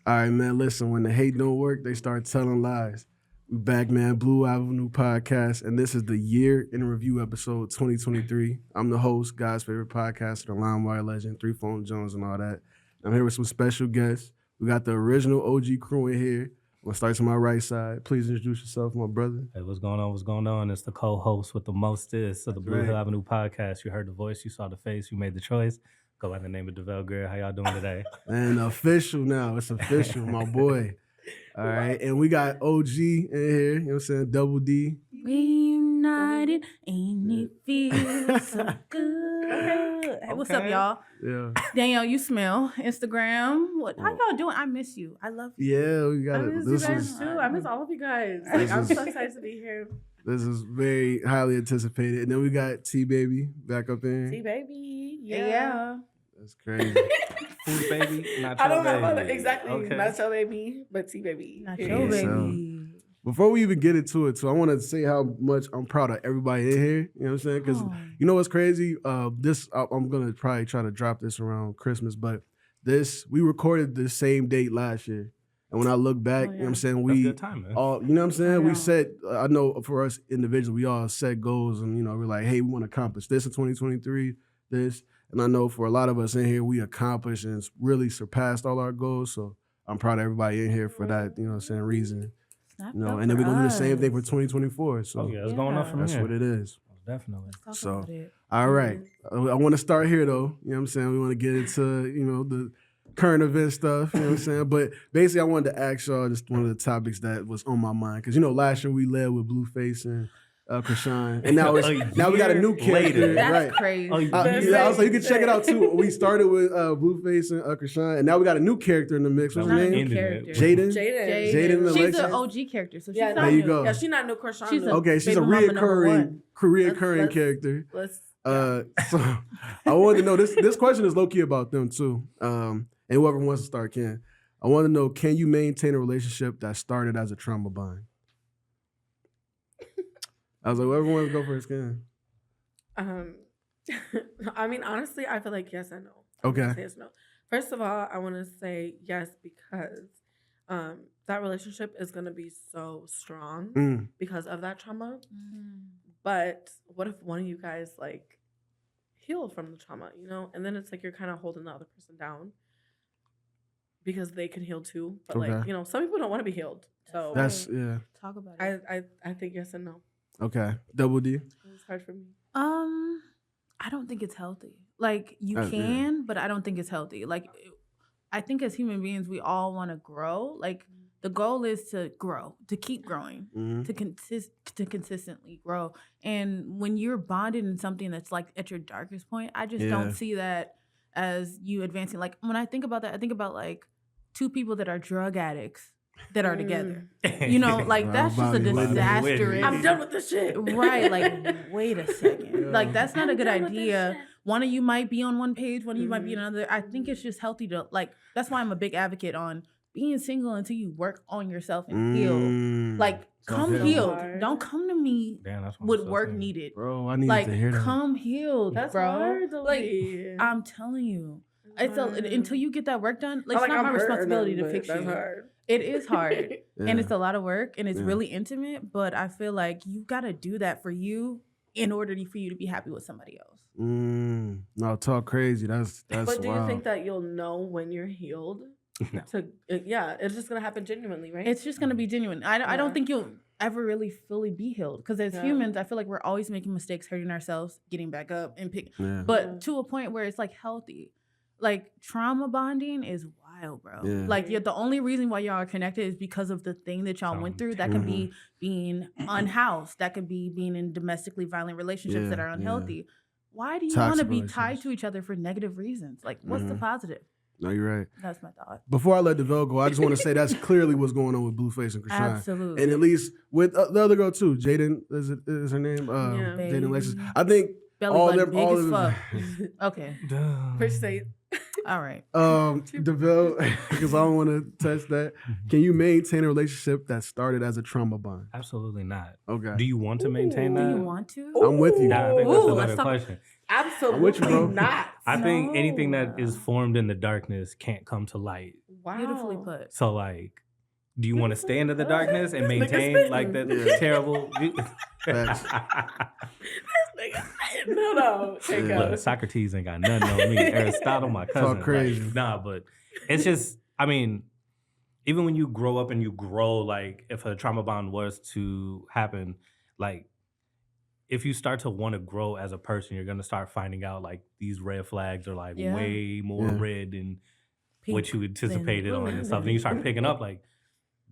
All right, man, listen, when the hate don't work, they start telling lies. We back, man, Blue Avenue Podcast, and this is the Year in Review episode 2023. I'm the host, God's favorite podcaster, the LimeWire legend, 3 Phone Jones and all that. I'm here with some special guests. We got the original OG crew in here. I'm going to start to my right side. Please introduce yourself, my brother. Hey, what's going on? What's going on? It's the co-host with the mostest of the Bluehill Avenue Podcast. You heard the voice, you saw the face, you made the choice. Go by the name of DeVell Greer. How y'all doing today? And official now. It's official, my boy. All right. And we got OG in here. You know what I'm saying? Double D. Reunited, ain't it feel so good? Hey, what's up, y'all? Yeah. Danielleusmell, Instagram. How y'all doing? I miss you. I love you. Yeah, we got I it. miss you guys too. I miss all of you guys. Like, I'm so excited to be here. This is very highly anticipated. And then we got T-Baby back up in. T-Baby. Yeah. That's crazy. T-Baby, not I your don't have baby. other, exactly. Okay. Not your baby, but T-Baby. Not Yeah. your so- baby. Before we even get into it, too, I want to say how much I'm proud of everybody in here. You know what I'm saying? Because you know what's crazy? I'm going to probably try to drop this around Christmas, but we recorded the same date last year. And when I look back, you know what I'm saying? That's good time, man. All, you know what I'm saying? I We know. set, I know for us individuals, we all set goals and, you know, we're like, hey, we want to accomplish this in 2023, this. And I know for a lot of us in here, we accomplished and really surpassed all our goals. So I'm proud of everybody in here for that, you know what I'm saying, reason. Snap You know, up and then we're for going to do the same thing for us. 2024. So Oh, yeah, it's going up from that's here. what it is. Definitely. Let's So- talk about it. All right. I want to start here, though. You know what I'm saying? We want to get into, you know, the current event stuff. You know what I'm saying? But basically, I wanted to ask y'all just one of the topics that was on my mind. Because, you know, last year we led with Blueface and Krishan. And now, now we got a new character. later. That's Right. crazy. Oh, Yeah, I was like, you can check it out, too. We started with Blueface and Krishan. And now we got a new character in the mix. What's Not her a name? new character. Jaden? Jaden. and She's Alexis? an OG character, so she's Yeah, not there you new. go. Yeah, she's not no crush on She's them. Okay, she's a Baby mama number one. reoccurring Let's- character. Let's. So I wanted to know this question is low key about them too. And whoever wants to start can. I want to know, can you maintain a relationship that started as a trauma bond? I was like, whoever wants to go first can. I mean, honestly, I feel like yes and no. Okay. I'm gonna say yes, no. First of all, I want to say yes because that relationship is gonna be so strong Mm. because of that trauma. Mm. But what if one of you guys like healed from the trauma, you know? And then it's like you're kind of holding the other person down because they can heal too. But like, Okay. you know, some people don't want to be healed. So That's yeah. Talk about it. I think yes and no. Okay. Double D. It was hard for me. I don't think it's healthy. Like you Yeah. can, but I don't think it's healthy. Like I think as human beings, we all want to grow. Like the goal is to grow, to keep growing, Mhm. to consistently grow. And when you're bonded in something that's like at your darkest point, I just Yeah. don't see that as you advancing. Like when I think about that, I think about like two people that are drug addicts that are together. You know, like Wow, that's just a Bobby Whitney. disastrous. I'm done with this shit. Right, like wait a second. Yeah. Like that's not a good done with this idea. shit. One of you might be on one page, one of you might be Mhm. on another. I think it's just healthy to like that's why I'm a big advocate on being single until you work on yourself and heal. Mm. Like come Okay. healed. Hard. Don't come to me Damn, that's what with I'm so work saying. needed. Bro, I needed Like to hear that. come healed, That's bro. hard to Like leave. I'm telling you. Until you get that work done, like, Not it's not I'm my hurting responsibility them, to but fix that's you. hard. It is hard. Yeah. And it's a lot of work and it's Yeah. really intimate, but I feel like you got to do that for you in order for you to be happy with somebody else. No, talk crazy. That's But do wild. you think that you'll know when you're healed? No. Yeah, it's just gonna happen genuinely, right? It's just going to be genuine. I don't Yeah. think you'll ever really fully be healed because as Yeah. humans, I feel like we're always making mistakes, hurting ourselves, getting back up and pick. Yeah. But Yeah. to a point where it's like healthy. Like trauma bonding is wild, bro. Yeah. Like the only reason why y'all are connected is because of the thing that y'all went through. That could be being unhoused. That could be being in domestically violent relationships that Yeah, are yeah. unhealthy. Why do you Toxic want to be relationships. tied to each other for negative reasons? Like, what's the Mhm. positive? No, you're right. That's my thought. Before I let DeVell go, I just want to say that's clearly what's going on with Blueface and Krishan. Absolutely. And at least with the other girl too, Jaden is her name? Yeah. Jaden Alexis. Baby. I think Belly all button them, big all as of fuck. Okay. Damn. Appreciate. All right. DeVille, because I don't want to touch that. Can you maintain a relationship that started as a trauma bond? Absolutely not. Okay. Do you want to maintain Ooh. that? Do you want to? I'm with you. Nah, I think that's Ooh, a let's better talk- question. Absolutely with you, bro. not. I think anything that No. is formed in the darkness can't come to light Wow. Beautifully put. So like, do you want to stay into the darkness and This nigga maintain like spitting. that terrible? Facts. No. Take Yeah. Look, Socrates ain't got nothing on me. Aristotle, my cousin. all crazy. Like, nah, but it's just, I mean, even when you grow up and you grow, like if a trauma bond was to happen, like if you start to want to grow as a person, you're gonna start finding out like these red flags are like Yeah. way more Yeah. rid than Pink what you anticipated than on blue. and stuff. Then you start picking up like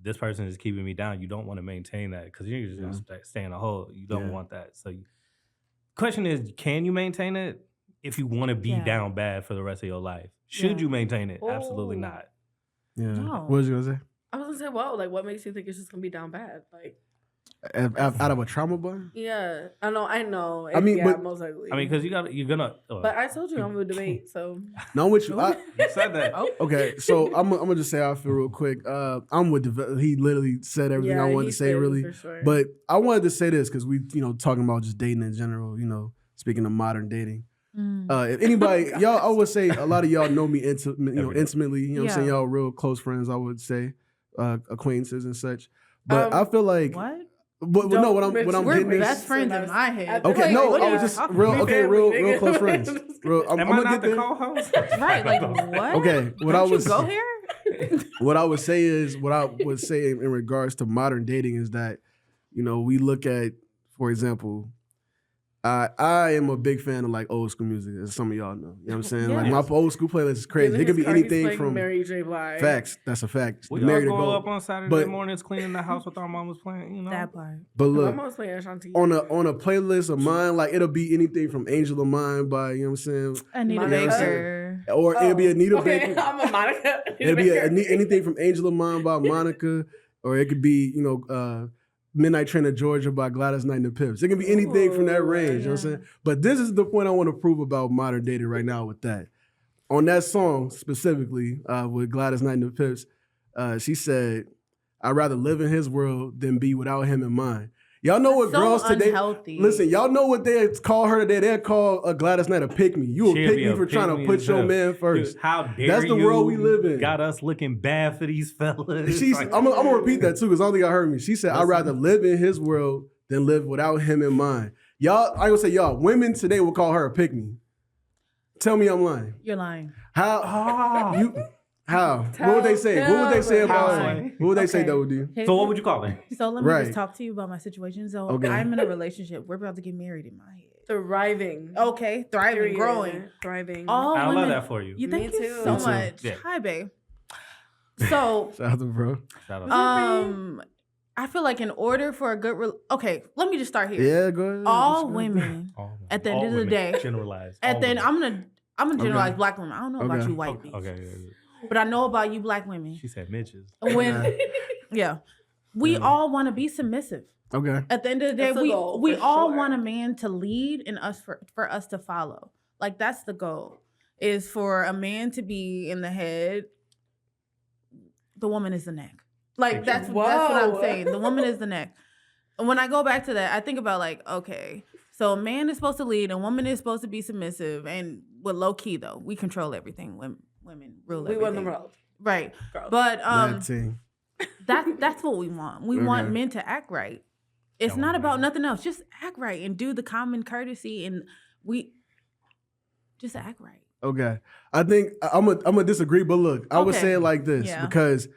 this person is keeping me down. You don't want to maintain that because you're just gonna stay in a hole. You don't Yeah. want that. So, question is, can you maintain it if you want to be Yeah. down bad for the rest of your life? Should Yeah. you maintain it? Absolutely Oh. not. Yeah. No. What was you gonna say? I was gonna say, well, like, what makes you think it's just gonna be down bad? Like, Out of a trauma bond? yeah, I know. I mean, yeah, but- most likely. I mean, because you're gonna. but I told you I'm gonna debate, so No, I'm with you. you said that. Oh, Okay, so I'm gonna just say how I feel real quick. I'm with he literally said everything I wanted to say, really. For sure. But I wanted to say this because we, talking about just dating in general. Speaking of modern dating. If anybody, y'all, I would say a lot of y'all know me intimately. You know, what I'm saying, y'all real close friends. I would say acquaintances and such. But I feel like what? But no, what I'm We're getting best is friends in my head. okay. Like, No, what I are was you just talking real about? real close friends. Real, I'm Am gonna I not get the there. co-host? Right, like what? Okay, what I Don't was you go here? what I would say in regards to modern dating is that, we look at, for example, I am a big fan of like old school music, as some of y'all know. You know what I'm saying? Like my old school playlist is crazy. It could be anything from Mary J. Blige. facts. That's a fact. We Married all to go Gold. up on Saturday But- mornings cleaning the house with our mama's playing, That part. But My look, mom's playing Ashanti. on a playlist of mine, like it'll be anything from Angel of Mine by, you know what I'm saying? Anita Monica. Baker. Or it'll be Anita okay, Baker. I'm a Monica. It'll be anything from Angel of Mine by Monica, or it could be, Midnight Train to Georgia by Gladys Knight and the Pips. It can be anything from that range, you know what I'm saying? But this is the point I want to prove about modern dating right now with that. On that song specifically, with Gladys Knight and the Pips, she said, I'd rather live in his world than be without him in mine. Y'all know what So girls today... unhealthy. Listen, y'all know what they call her today. They'll call Gladys Knight a pick-me. You a She'll be pick-me a for trying to pick-me put as your hell. man first. Dude, how dare That's the you world we live in. Got us looking bad for these fellas. She's, Like, I'm gonna repeat that too, because I don't think I heard me. She said, I'd rather live in his world than live without him in mine. Y'all, I gonna say y'all, women today will call her a pick-me. Tell me I'm lying. You're lying. How? What would they say? What would they say about How? her? What would they say, Okay. though, So what would you call her? So let me Right. just talk to you about my situation. So Okay. I'm in a relationship. We're about to get married in my head. Thriving. Okay, thriving, Period. growing. Thriving. All I women. love that for you. You thank Me you too. so Me too. much. Yeah. Hi, babe. So, Shout out to bro. Shout out. I feel like in order for a good, okay, let me just start here. Yeah, go ahead. All Let's go. women. All At the women. end of the All day- generalize. And All then women. I'm gonna generalize Okay. black women. I don't know about Okay. you white Okay, bitches, okay, yeah. but I know about you black women. She said midges. When we all want to be submissive. Okay. At the end of the day, That's the we goal, we for all sure. want a man to lead and us for us to follow. Like that's the goal. Is for a man to be in the head. The woman is the neck. Like that's what I'm Whoa. saying. The woman is the neck. And when I go back to that, I think about like, okay, so a man is supposed to lead, and woman is supposed to be submissive, and with low key though, we control everything. Women rule We everything. won the world. Right. Girls. But That team. that's what we want. We want Okay. men to act right. It's Don't not about worry. nothing else. Just act right and do the common courtesy, and we just act right. Okay. I think I'm gonna disagree, but look, I would Okay. say it like this Yeah. because,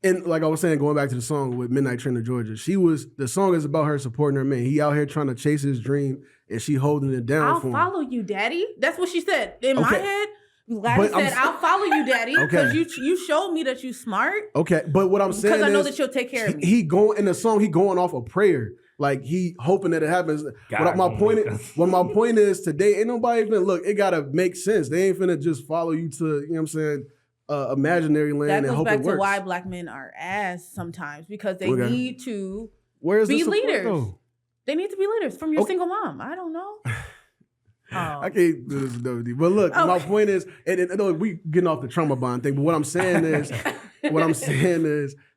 and like I was saying, going back to the song with Midnight Train to Georgia, the song is about her supporting her man. He out here trying to chase his dream, and she holding it down I'll for him. follow you, daddy. That's what she said in my Okay. head. Gladys But I'm said, "I'll follow you, daddy, Okay. because you showed me that you smart. Okay, but what I'm saying Because I know is, that you'll take care of me." he going in the song. He going off a prayer, like he hoping that it happens. God my gonna point make is, us. what my point is today, ain't nobody even look. It gotta make sense. They ain't finna just follow you to, you know what I'm saying, imaginary land That and goes hope back it to works. why black men are ass sometimes, because they Okay. need to. Where's be the support, leaders. though? They need to be leaders from your Okay. single mom. I don't know. I can't do this, WD. But look, my Okay. point is, and look, we getting off the trauma bond thing. But what I'm saying is,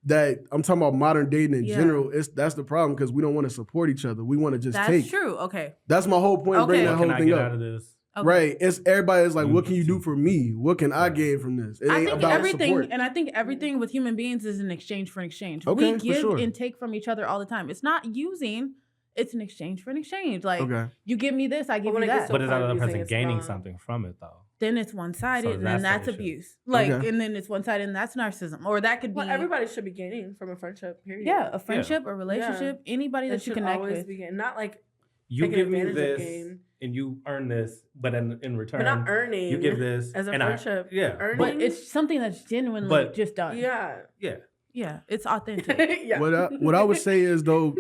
that I'm talking about modern dating in Yeah. general. That's the problem because we don't want to support each other. We want to just That's take. true. Okay. That's my whole point. Okay. Bringing What that can whole I thing get up. out of this? Okay. Right. It's everybody is like, what can you do for me? What can I gain from this? It I ain't think about everything, support. and I think everything with human beings is an exchange for an exchange. Okay, We for give sure. and take from each other all the time. It's not using; it's an exchange for an exchange. Like Okay. you give me this, I give when you it gets that. to But is that other Abusing person is gaining wrong. something from it though? Then it's one-sided, So and then that's that's the issue. abuse. Like, Okay. and then it's one-sided, and that's narcissism, or that could be Well, everybody should be gaining from a friendship. Period. yeah, a friendship, a relationship, anybody It that you should connect always with. be gaining. Not like You taking give me advantage of this, gain. and you earn this, but in return, but not earning. you give this as a and friendship. yeah, earning. But it's something that's genuinely But- just done. yeah, Yeah, it's authentic. yeah. What I would say is though,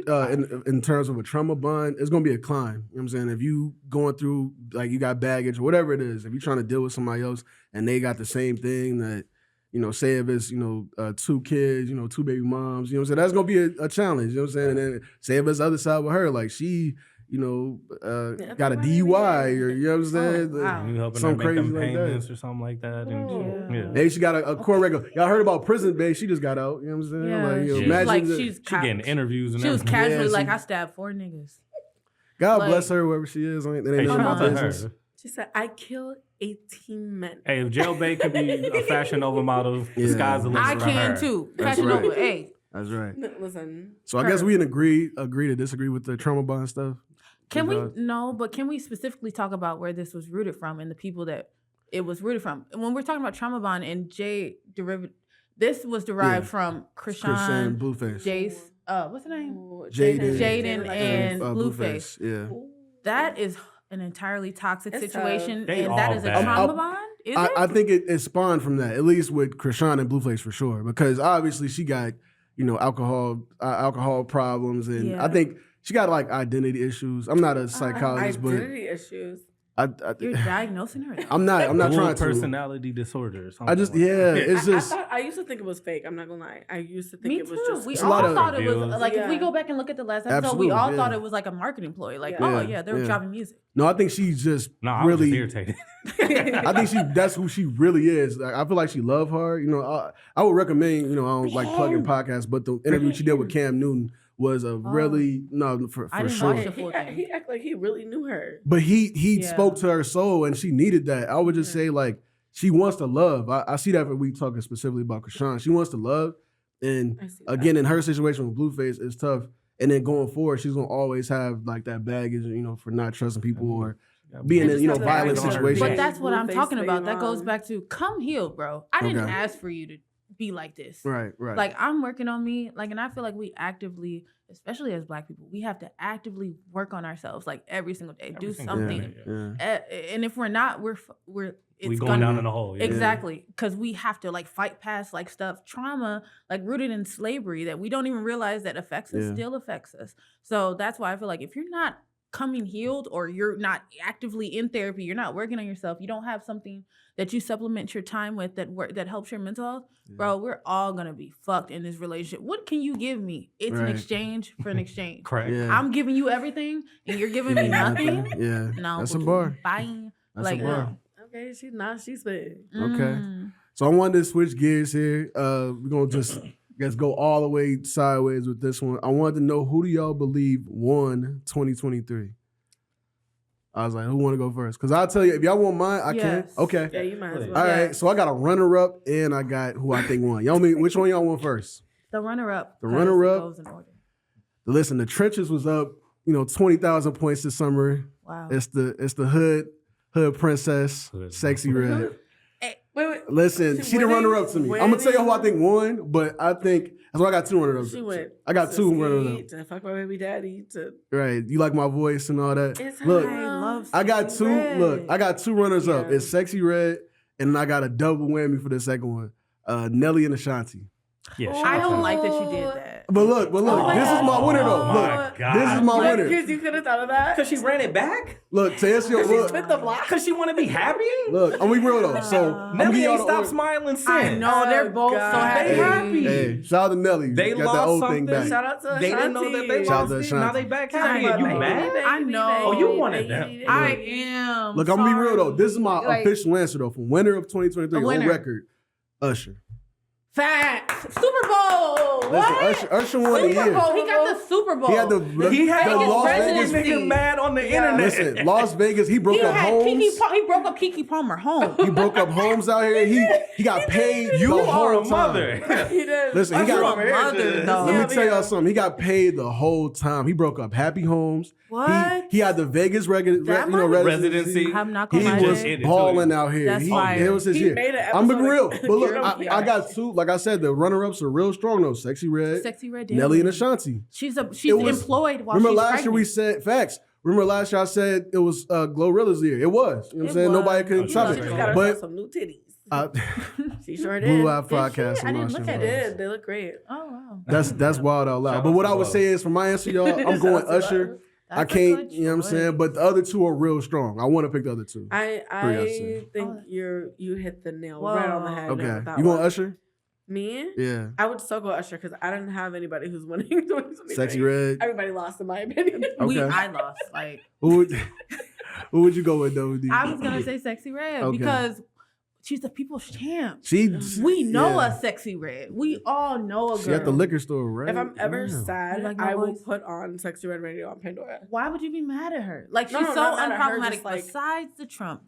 in terms of a trauma bond, it's gonna be a climb. You know what I'm saying? If you going through like you got baggage or whatever it is, if you're trying to deal with somebody else and they got the same thing that, say if it's, 2 kids, 2 baby moms, you know what I'm saying? That's gonna be a challenge, you know what I'm saying? And then say if it's the other side with her, like she, got a DUI or you know what I'm saying? Oh, wow. you helping her Some make them crazy like that. payments or something like that. And, Oh. yeah. Maybe she got a court record. Y'all heard about prison, babe? She just got out. You know what I'm saying? Yeah, Like, she's imagine like that- she's She getting interviews and she was everything. casually Yeah, like she- I stabbed 4 niggas. God like- bless her, wherever she is. It ain't Hey, none shout of out my to business. her. She said, "I killed 18 men." Hey, if Jailbait could be a Fashion Nova model, the Yeah. sky's the limit I for can her. too. That's Fashion right. Nova. Hey, That's right. Listen, So I guess we can agree to disagree with the trauma bond stuff. can we? Because- No, but can we specifically talk about where this was rooted from and the people that it was rooted from? And when we're talking about trauma bond and this was derived Yeah. from Christian Krishan, Blueface. Jace, what's the name? Jaden. Jaden and Blueface. Yeah. That is an entirely toxic It's situation, tough. They and that all is a bad. trauma bond. Is it? I think it spawned from that, at least with Krishan and Blueface for sure, because obviously she got, alcohol problems, and Yeah. I think she got like identity issues. I'm not a psychologist, identity issues. but You're diagnosing her. I'm not Dual trying to. personality disorder. Or something I just like that. it's just I used to think it was fake. I'm not gonna lie. I used to think Me it was too. just. We It's a all lot of thought it was reviews. like if we Yeah. go back and look at the last episode, Absolutely, we all yeah. thought it was like a marketing ploy. Like, Yeah. oh yeah, they were Yeah. dropping music. no. I think she's just No, I was just really. irritated. I think that's who she really is. Like, I feel like she love her. I would recommend. I don't like plugging podcasts, but the interview she did with Cam Newton was a really for I didn't sure. watch it. He act like he really knew her. But he Yeah. spoke to her soul, and she needed that. I would just say like she wants to love. I see that when we talking specifically about Krishan. She wants to love, and I see that. again, in her situation with Blueface, it's tough. And then going forward, she's gonna always have like that baggage, for not trusting people or being And in just have that violent attitude. situations. But that's what I'm Blueface talking about. baby That goes mom. back to come healed, bro. I didn't Okay. ask for you to be like this. right. Like I'm working on me. Like, and I feel like we actively, especially as Black people, we have to actively work on ourselves. Like every single day, do Every single something. day. Yeah. And if we're not, we're it's We going gonna, down in the hole. Yeah. Exactly, because we have to like fight past like stuff, trauma, like rooted in slavery that we don't even realize that affects us, Yeah. still affects us. So that's why I feel like if you're not coming healed or you're not actively in therapy, you're not working on yourself, you don't have something that you supplement your time with that helps your mental health, bro, we're all gonna be fucked in this relationship. What can you give me? It's an Right. exchange for an exchange. Correct. Yeah. I'm giving you everything and you're giving me nothing. Yeah. No, That's a bar. Bye. That's like, a bar. no. Okay, she's big. Okay. Mm. So I wanted to switch gears here. We're gonna just go all the way sideways with this one. I wanted to know, who do y'all believe won 2023? I was like, who want to go first? Because I'll tell you, if y'all want mine, I Yes. can. Okay. Yeah, you might as well. All right. Yes. So I got a runner-up and I got who I think won. Y'all mean which one y'all want first? The runner-up. The 'cause it runner-up. goes in order. Listen, the trenches was up, 20,000 points this summer. Wow. It's the hood princess, Hood. Sexy Red. Wait. Listen, she the winning? runner-up to me. I'm gonna tell you who I think won, but I think that's why I got two runner-ups. She went. I got to two ski, runner-ups. to fuck my baby daddy. To Right. You like my voice and all that. it's Look, I love I got Sexy two. Red. Look, I got two runners up. Yeah. It's Sexy Red, and then I got a double whammy for the second one. Nelly and Ashanti. Yeah. I shout don't out. like that you did that. But look, Oh my this is my God. winner though. Oh Look, my God. this is my Look, winner. kids, you could have thought of that. Because she ran it back? Look, to answer your She look. spit the block. Because she want to be happy? Look, I'm gonna be real though. So I'm gonna Nelly give y'all ain't the stop order. smiling since. I know they're Oh, both so God. happy. They happy. Hey, shout out to Nelly. They Got that lost old something. thing back. Shout out to They didn't know that they Ashanti. Shout out lost to it. Now Ashanti. they back I happy. And you know. mad? I know. Oh, you wanted them. I am. Look, I'm gonna be real though. sorry. This is my Like, official answer though. For winner of 2023 A winner. on record, Usher. Facts. Super Bowl. Listen, What? Usher won the Super year. Bowl. He got the Super Bowl. He had the Las Vegas. nigga mad on the internet. Listen, Las Vegas. He broke up homes. He broke up Keke Palmer home. He broke up homes out here. He got paid. You the are whole a mother. time. He did. Listen, he You're got. a mother, though. Let me tell y'all something. He got paid the whole time. He broke up Happy Homes. What? He had the Vegas That Residency. I'm not He gonna lie. was in it, too. balling out here. That's fire. It was his He year. made an I'm gonna be episode real, of- but look, You're I got two. Like I said, the runner-ups are real strong though. Sexy Red, Sexy Red. Nelly, and Danielle. Ashanti. She's It was- employed while Remember she's last pregnant. year we said facts. Remember last year I said it was Glorilla's year. It was. You know what I'm It saying? Nobody was. couldn't She top just it. She just got But herself some new titties. She sure did. Blue Eye Did she? Podcast. I didn't look at They it. did. They look great. Oh wow. That's wild out loud. Shout But out what to I would Love. say is for my answer, y'all, I'm going Shout out to Usher. Love. I That's a can't, good you know what I'm choice. saying? But the other two are real strong. I want to pick the other two. I Pretty think Oh. you hit the nail right on the head. Okay. with that You going one. Usher? Me? Yeah. I would still go Usher because I didn't have anybody who's winning 2023. Sexy Red. Everybody lost in my opinion. Okay. I lost. Like Who would you go with, WD? I was gonna say Sexy Red Okay. because she's the people's champ. She We know yeah. a Sexy Red. We all know a girl. She at the liquor store, right? If I'm ever Yeah. sad, You like my I will voice? put on Sexy Red Radio on Pandora. Why would you be mad at her? Like No, she's no, so not mad at her, unproblematic. just like- Besides the Trump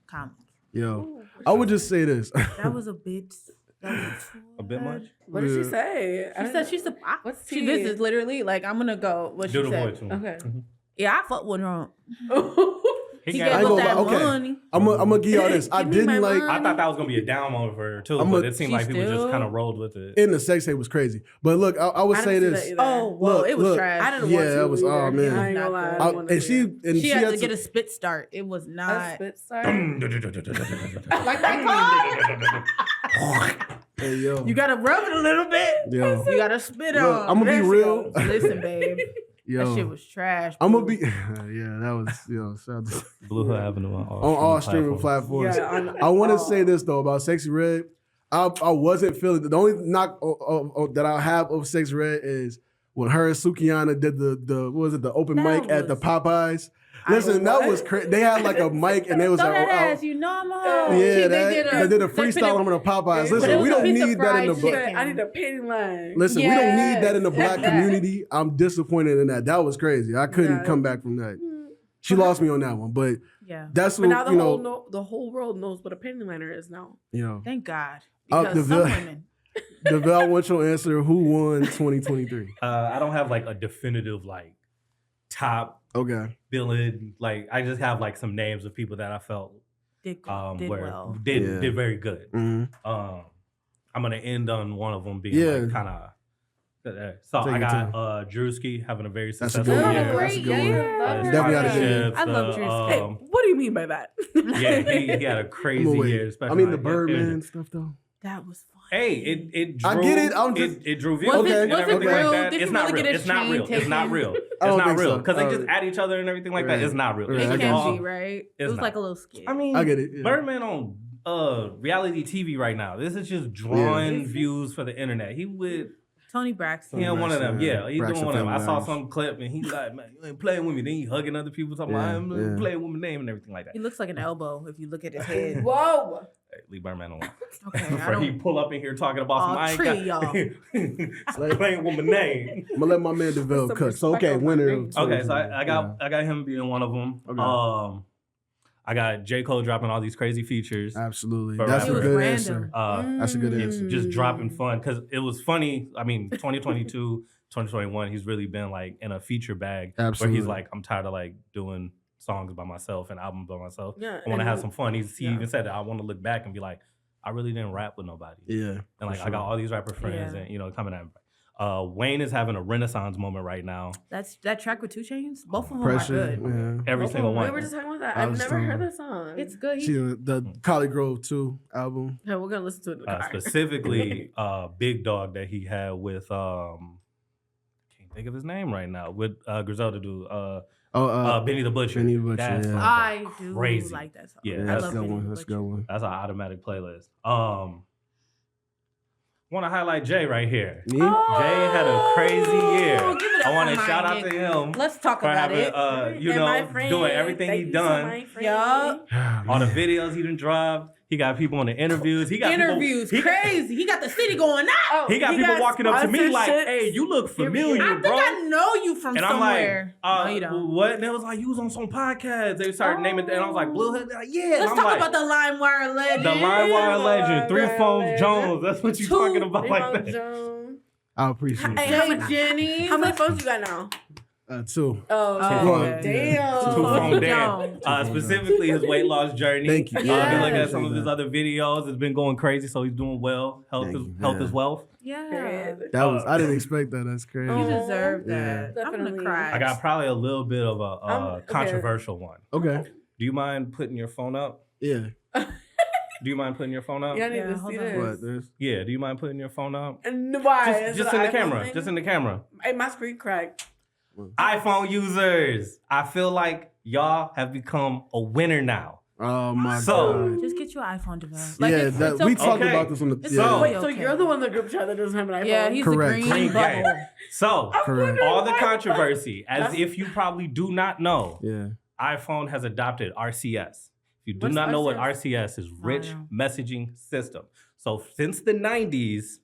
comment, Yo, I would just say this. that was a bit. That was A bit much. What did Yeah. she say? She said she's a. What's She. tea? This is literally like I'm gonna go. What Do she the said. voice. Okay. Yeah, I fuck with Trump. He got gave I ain't up gonna that lie, okay. money. I'm gonna give y'all this. I Give me my didn't like money. I thought that was gonna be a down moment for her too, I'm but a- it seemed She like people just still- kind of rolled with it. in the sex tape was crazy. But look, I would I say didn't this. see that either. Oh, well, Look, it was look. trash. I didn't Yeah, want to. that was- oh, either. man. I ain't gonna lie. I I- didn't wanna And see she it. and She had to to- get a spit start. It was A not. spit start. Like that Hey yo, You gotta rub it a little bit. yo, You gotta spit Look, on. I'ma be There she real. goes. Listen, babe. yo. That shit was trash. I'm gonna boo. be. Yeah, that was shout out to- Bluehill Avenue on on all streaming platforms. Yeah, on I want to all. say this though about Sexy Red. I wasn't feeling the only knock that I have of Sexy Red is when her and Sukiyana did the what was it, the open That mic at the was- Popeyes. Listen, that what? was crazy. They had like a mic and they was Throw like, that oh, ass, you know I'm a hoe. yeah, She- they did a they put freestyle it- on the Popeyes. But it Listen, was we a don't piece of need that in the fried black. chicken. I need a painting line. Listen, we don't need that in the Yes. black community. I'm disappointed in that. That was crazy. I couldn't Yeah. come back from that. Mm. She lost me on that one, but Yeah. that's But what now the whole you know. world knows what a painting liner is now. You know, Thank God. Up Because the some vil- women. Devell, what's your answer? Who won 2023? I don't have like a definitive like top Okay. villain. Like I just have like some names of people that I felt Did where well. Yeah. did very good. hmm I'm gonna end on one of them being Yeah. like kind of. So Take I your got time. Drewski having a very That's a successful good one. year. Yeah, that's a good one. Yeah. Definitely had a good year. I love Drewski. Hey, what do you mean by that? Yeah, he had a crazy I'm away. year. Especially I mean, the like, Birdman stuff though. That was fun. Hey, it drew, I get it, I'm just- it drew views Was it- and was it everything real? like that. Did It's he not really real. get his It's not chain real. It's not taken? real. I It's don't not think real so. because they just Oh. at each other and everything like that. Right. It's not real. Right. It I It's get can you. be, right? It It's was not. like a little skit. I mean, I get it. Yeah. Birdman on reality TV right now. This is just drawing Yeah. views for the internet. He would. Tony Braxton. He one of them. Yeah, he's Braxton doing one of them. I saw Family some clip and he's like, man, you ain't playing with me. Then he hugging other people talking Yeah, about yeah. I'm playing with my name and everything like that. He looks like an elbow if you look at his head. Whoa. Hey, leave Birdman alone. Okay, I Before he don't. pull up in here talking about some Aw, I ain't tree, y'all. got playing with my name. I'm gonna let my man Devell Some cook. So respect okay, on my winner. name. of Okay, so 2023. I got him being one of them. Okay. I got J. Cole dropping all these crazy features. Absolutely. For That's a rappers. good It was answer. random. That's a good It's answer. just dropping fun because it was funny. I mean, 2022, 2021, he's really been like in a feature bag Absolutely. where he's like, I'm tired of like doing songs by myself and albums by myself. Yeah. I want to and have some fun. He yeah. even said that I want to look back and be like, I really didn't rap with nobody. Yeah. And for like I sure. got all these rapper friends Yeah. and coming at me. Wayne is having a renaissance moment right now. That's that track with 2 Chainz. Both of them Pressure. are good. Yeah. Every Both single of them. one. We were just talking about that. I I've was never telling heard her. that song. It's good. See the Collie Grove 2 album. Yeah, we're gonna listen to it in the car. Specifically, Big Dog that he had with can't think of his name right now with Griselda dude. Benny the Butcher. Benny the Butcher, That's yeah. I do crazy. like that song. Yeah, Yeah, I that's a love good Benny one. the That's a Butcher. good one. That's an automatic playlist. Want to highlight Jay right here. Me? Jay had a crazy year. Oh, give it up I want to for my shout out to nigga. him Let's talk for about having, it. you And know, my friend, doing everything thank he you done. to my friend. Yup. All the videos he done dropped. He got people in the interviews. He got Interviews, people, crazy. He got the city going out. he got people walking up to me like, sponsorships. "Hey, you look familiar, I think bro." I know you from And I'm somewhere. like, no, you don't. what? And they was like, you was on some podcast. They started naming it, and I was like, Bluehill. They're like, yeah. And Let's I'm talk like, about the LimeWire legend. the LimeWire legend, 3 LimeWire Phones legend. Jones. That's what you talking about like that. I appreciate Hey, it. Hey, Jenny. How many phones you got now? 2. Oh, okay. damn. Two Phone Jones. Dan. Specifically his weight loss journey. Thank you. If you look at Yes. some of his other videos, it's been going crazy, so he's doing well. Health Thank you. is wealth. Yeah. That was I didn't expect that. That's crazy. You Oh, deserve yeah. that. I'm gonna Definitely. cry. I got probably a little bit of a Okay. controversial one. Okay. Do you mind putting your phone up? Yeah. Do you mind putting your phone up? Yeah, I need Yeah, to hold see on. this. What? There's Yeah, do you mind putting your phone up? And why? Is Just it in the an iPhone camera. thing? Just in the camera. Hey, my screen cracked. iPhone users, I feel like y'all have become a winner now. oh my So- god. Just get your iPhone developed. Yeah, it's that, okay. we talked Okay. about this on the It's yeah. Wait, so Okay. you're the one in the group chat that doesn't have an iPhone? Yeah, he's Correct. the green Green gang. bubble. So, Correct. all the controversy, as if you probably do not know, Yeah. iPhone has adopted RCS. If you do What's not know what RCS? RCS is, Rich know. Messaging System. So since the 90s,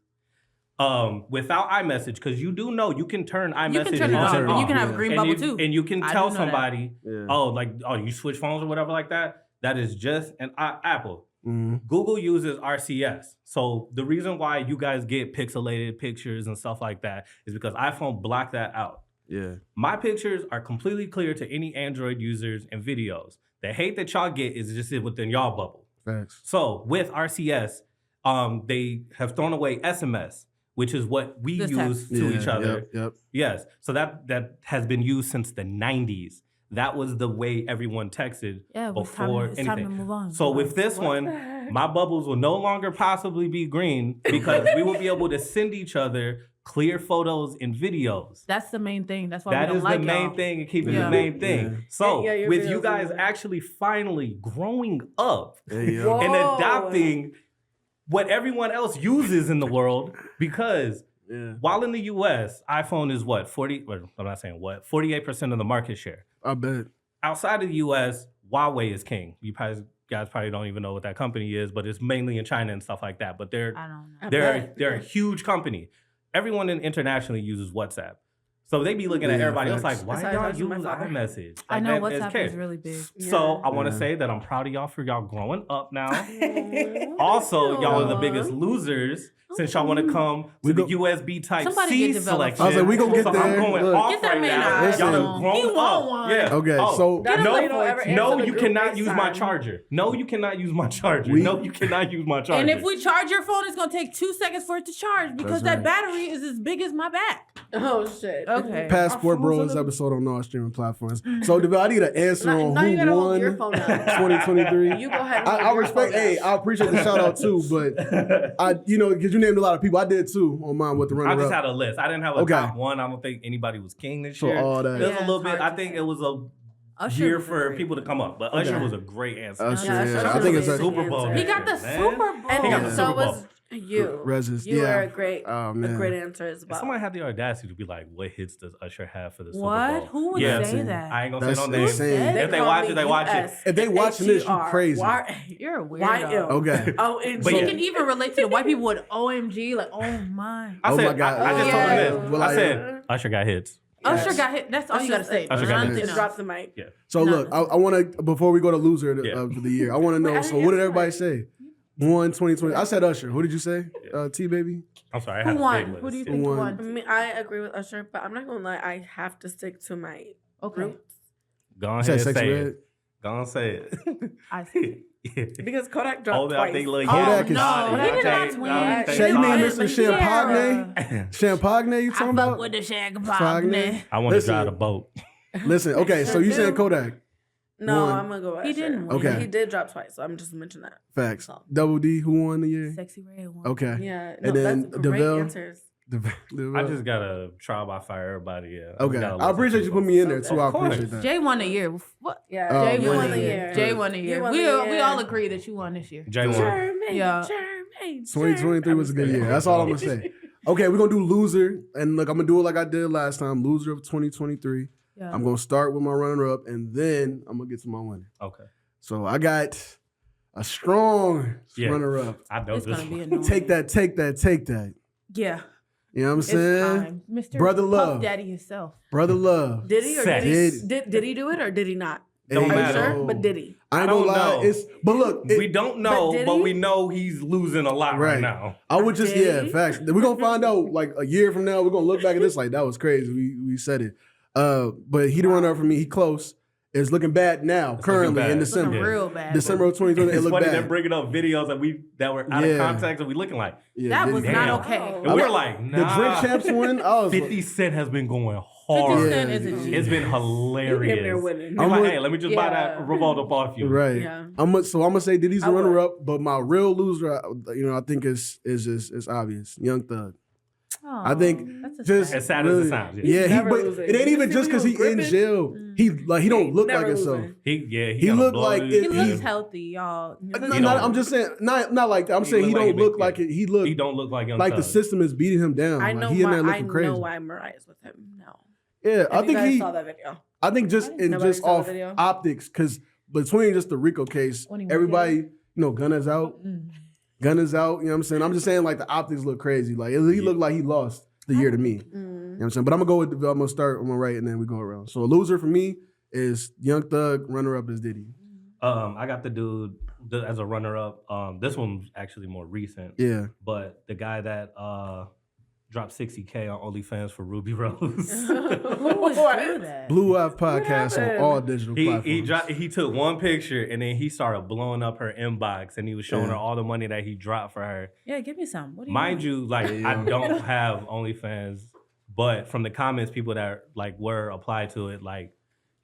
without iMessage, because you do know you can turn iMessage You can turn it on off, and and you off. can have a green And bubble you, too. And you can I tell do know that. somebody, Yeah. you switch phones or whatever like that. That is just an Apple. Mhm. Google uses RCS. So the reason why you guys get pixelated pictures and stuff like that is because iPhone blocked that out. Yeah. My pictures are completely clear to any Android users and videos. The hate that y'all get is just within y'all bubble. Facts. So with RCS, they have thrown away SMS, which is what we Just use text. to Yeah, each other. Yep. Yes. So that has been used since the 90s. That was the way everyone texted Yeah, before it's time to anything. move on. So with this What one, the heck? my bubbles will no longer possibly be green because we will be able to send each other clear photos and videos. That's the main thing. That's why That we don't is like the main y'all. thing and keeping Yeah. the main thing. Yeah. So Yeah, your with videos you are guys good. actually finally growing up Hey, yo. Whoa. and adopting what everyone else uses in the world, because Yeah. while in the US, iPhone is what, 48% of the market share. I bet. Outside of the US, Huawei is king. Guys probably don't even know what that company is, but it's mainly in China and stuff like that. But they're I don't know. they're a huge company. Everyone internationally uses WhatsApp. So they be looking at Yeah, everybody else like, facts. why Besides y'all using use my father. iMessage? I Like, know that is WhatsApp care. is really big. So I want to Yeah. say that I'm proud of y'all for y'all growing up now. Also, y'all are the biggest losers since y'all want to come We to the go- USB Type Somebody C get developed. selection. I was like, we gonna get so there. I'm going Look. off Get that right man now. out. Listen. Y'all have grown He want up. one. Yeah. Okay, Oh, so That's no, why you don't ever answer no, the you group cannot use my FaceTime. charger. No, you cannot use my charger. We- No, you cannot use my charger. And if we charge your phone, it's gonna take 2 seconds for it to charge because That's that right. battery is as big as my back. Oh shit. Okay. Passport Our Bros phones are the- episode on all streaming platforms. So DeVille, I need an answer on Now you who gotta hold won your phone up. 2023. You go ahead and I hold your respect. phone Hey, up. I appreciate the shout out too, but because you named a lot of people. I did too on mine with the I runner just up. had a list. I didn't have a Okay. top one. I don't think anybody was king this So year. all that. There's Yeah, a little it's bit. hard I to think say. it was a Usher year was for great. people to come up, but Okay. Usher was a great answer. Usher, Yeah, yeah. Usher I was think a it's big Super Bowl. answer. He got the man. Super Bowl. And He got the so Super Bowl. was you. Regis, You yeah. were a great, Oh, a man. great answer as If well. somebody had the audacity to be like, "What hits does Usher have for the Super Bowl?" What? Who would Yeah, say that? I ain't gonna That's say no names. insane. If they call watch me it, they watch it. US, If they watching this, you HER, crazy. You're a weirdo. YM. Okay. Oh, and But He yeah. can even relate to the white people with OMG, like, oh my. I Oh said, my God. I just told Yeah. him this. Well, I said, Usher got hits. Usher got hit. That's all you gotta say. Usher got Nothing hit. else. Drop the mic. So No. look, I want to before we go to loser of Yeah. of the year, I want to know. Wait, I So didn't what did answer everybody that. say? Won 2020. I said Usher. Who did you say? T baby. I'm sorry. I Who had a won? big list. Who do you Yeah. think Won. I won? mean, I agree with Usher, but I'm not gonna lie. I have to stick to my Okay. roots Go You ahead said and Sexy say Red. it. Go on, say it. I see. because Kodak dropped Oh, I twice. think little Kodak Oh, is- no. He did not Y'all win. take- Shay, you mean Yeah. Mr. Champagne? Champagne, you I talking fuck about? with the shag Champagne? I want to Listen. drive the boat. Listen, okay, so you saying Kodak. No, Won. I'm gonna go with He Usher. didn't win. Okay. He did drop twice, so I'm just mentioning that. Facts. So. Double D, who won the year? Sexy Red one. Okay. Yeah, And no, then that's great DeVille? answers. I just gotta try by fire everybody. Yeah. I just Okay. gotta I listen appreciate to you them. putting me in there too. I Of course. appreciate that. Jay won the year. What? Yeah, Oh, Jay yeah. won the year. Jay won the You year. won We the we year. all agree that you won this year. Jay won. Jermaine, Yeah. Jermaine, 2023 was a good year. That's all I'm gonna say. Okay, we're gonna do loser, and look, I'm gonna do it like I did last time. Loser of 2023. Yeah. I'm gonna start with my runner-up, and then I'm gonna get to my winner. Okay. So I got a strong Yeah. runner-up. I know It's this gonna be one. annoying. Take that. Yeah. You know what I'm It's saying? time. Mr. Brother Puff Love. Daddy himself. Brother Love. Did he or Sex. did he do it or did he not? Don't Are you matter. sure? But did he? I ain't I gonna don't lie. know. But look, We don't know, did but he? we know he's losing a lot right Right. now. I would just, Did yeah, he? facts. We're gonna find out like a year from now. We're gonna look back at this like that was crazy. We said it. But he the runner-up for me. He close. It's looking bad now, It's currently looking in bad. December. Looking real bad. December of 2020, it It's looked funny bad. they're bringing up videos that were out of Yeah. context and we looking like, Yeah, That Diddy. was Damn. not okay. Oh. and we were like, The Drink nah. Champs one, I was 50 like, Cent has been going 50 hard. Cent is a Yeah. G. It's been He damn hilarious. near winning. He's I'm like, with- hey, let me just buy that Yeah. Revolta off you. right. Yeah. I'm gonna say Diddy's the I would. runner-up, but my real loser, I think is obvious. Young Thug. I think that's a just fact. As sad as really- it sounds. Yeah, he, never but losing. it ain't You even see just when because he he was in gripping? jail. He don't look like never himself. losing. He He got a looked blow like to if his- He he- looks healthy, y'all. I'm just saying, not like that. I'm He saying he look like don't he look been- like it. He look He don't look like Young like Thug. the system is beating him down. I Like, know he in there I looking crazy. know why Mariah's with him now. Yeah, I Have you think guys saw that video. I think just in Nobody just saw the off video? optics, because between just the Rico case, When he went everybody, Gunna's out. Mm. Gunna's out. You know what I'm saying? I'm just saying like the optics look crazy. Like he looked like he lost the year to me. You know what I'm saying? But I'm gonna go with I'm gonna start on my right and then we go around. So a loser for me is Young Thug, runner up is Diddy. I got the dude as a runner-up. This one's actually more recent. Yeah. But the guy that dropped 60K on OnlyFans for Ruby Rose. Who would do that? Blue Hill podcast on happened? all digital platforms. he took one picture and then he started blowing up her inbox and he was showing her all the money that he dropped for her. Yeah, give me some. What do you Mind want? you, like Yeah. I don't have OnlyFans, but from the comments, people that like were applied to it, like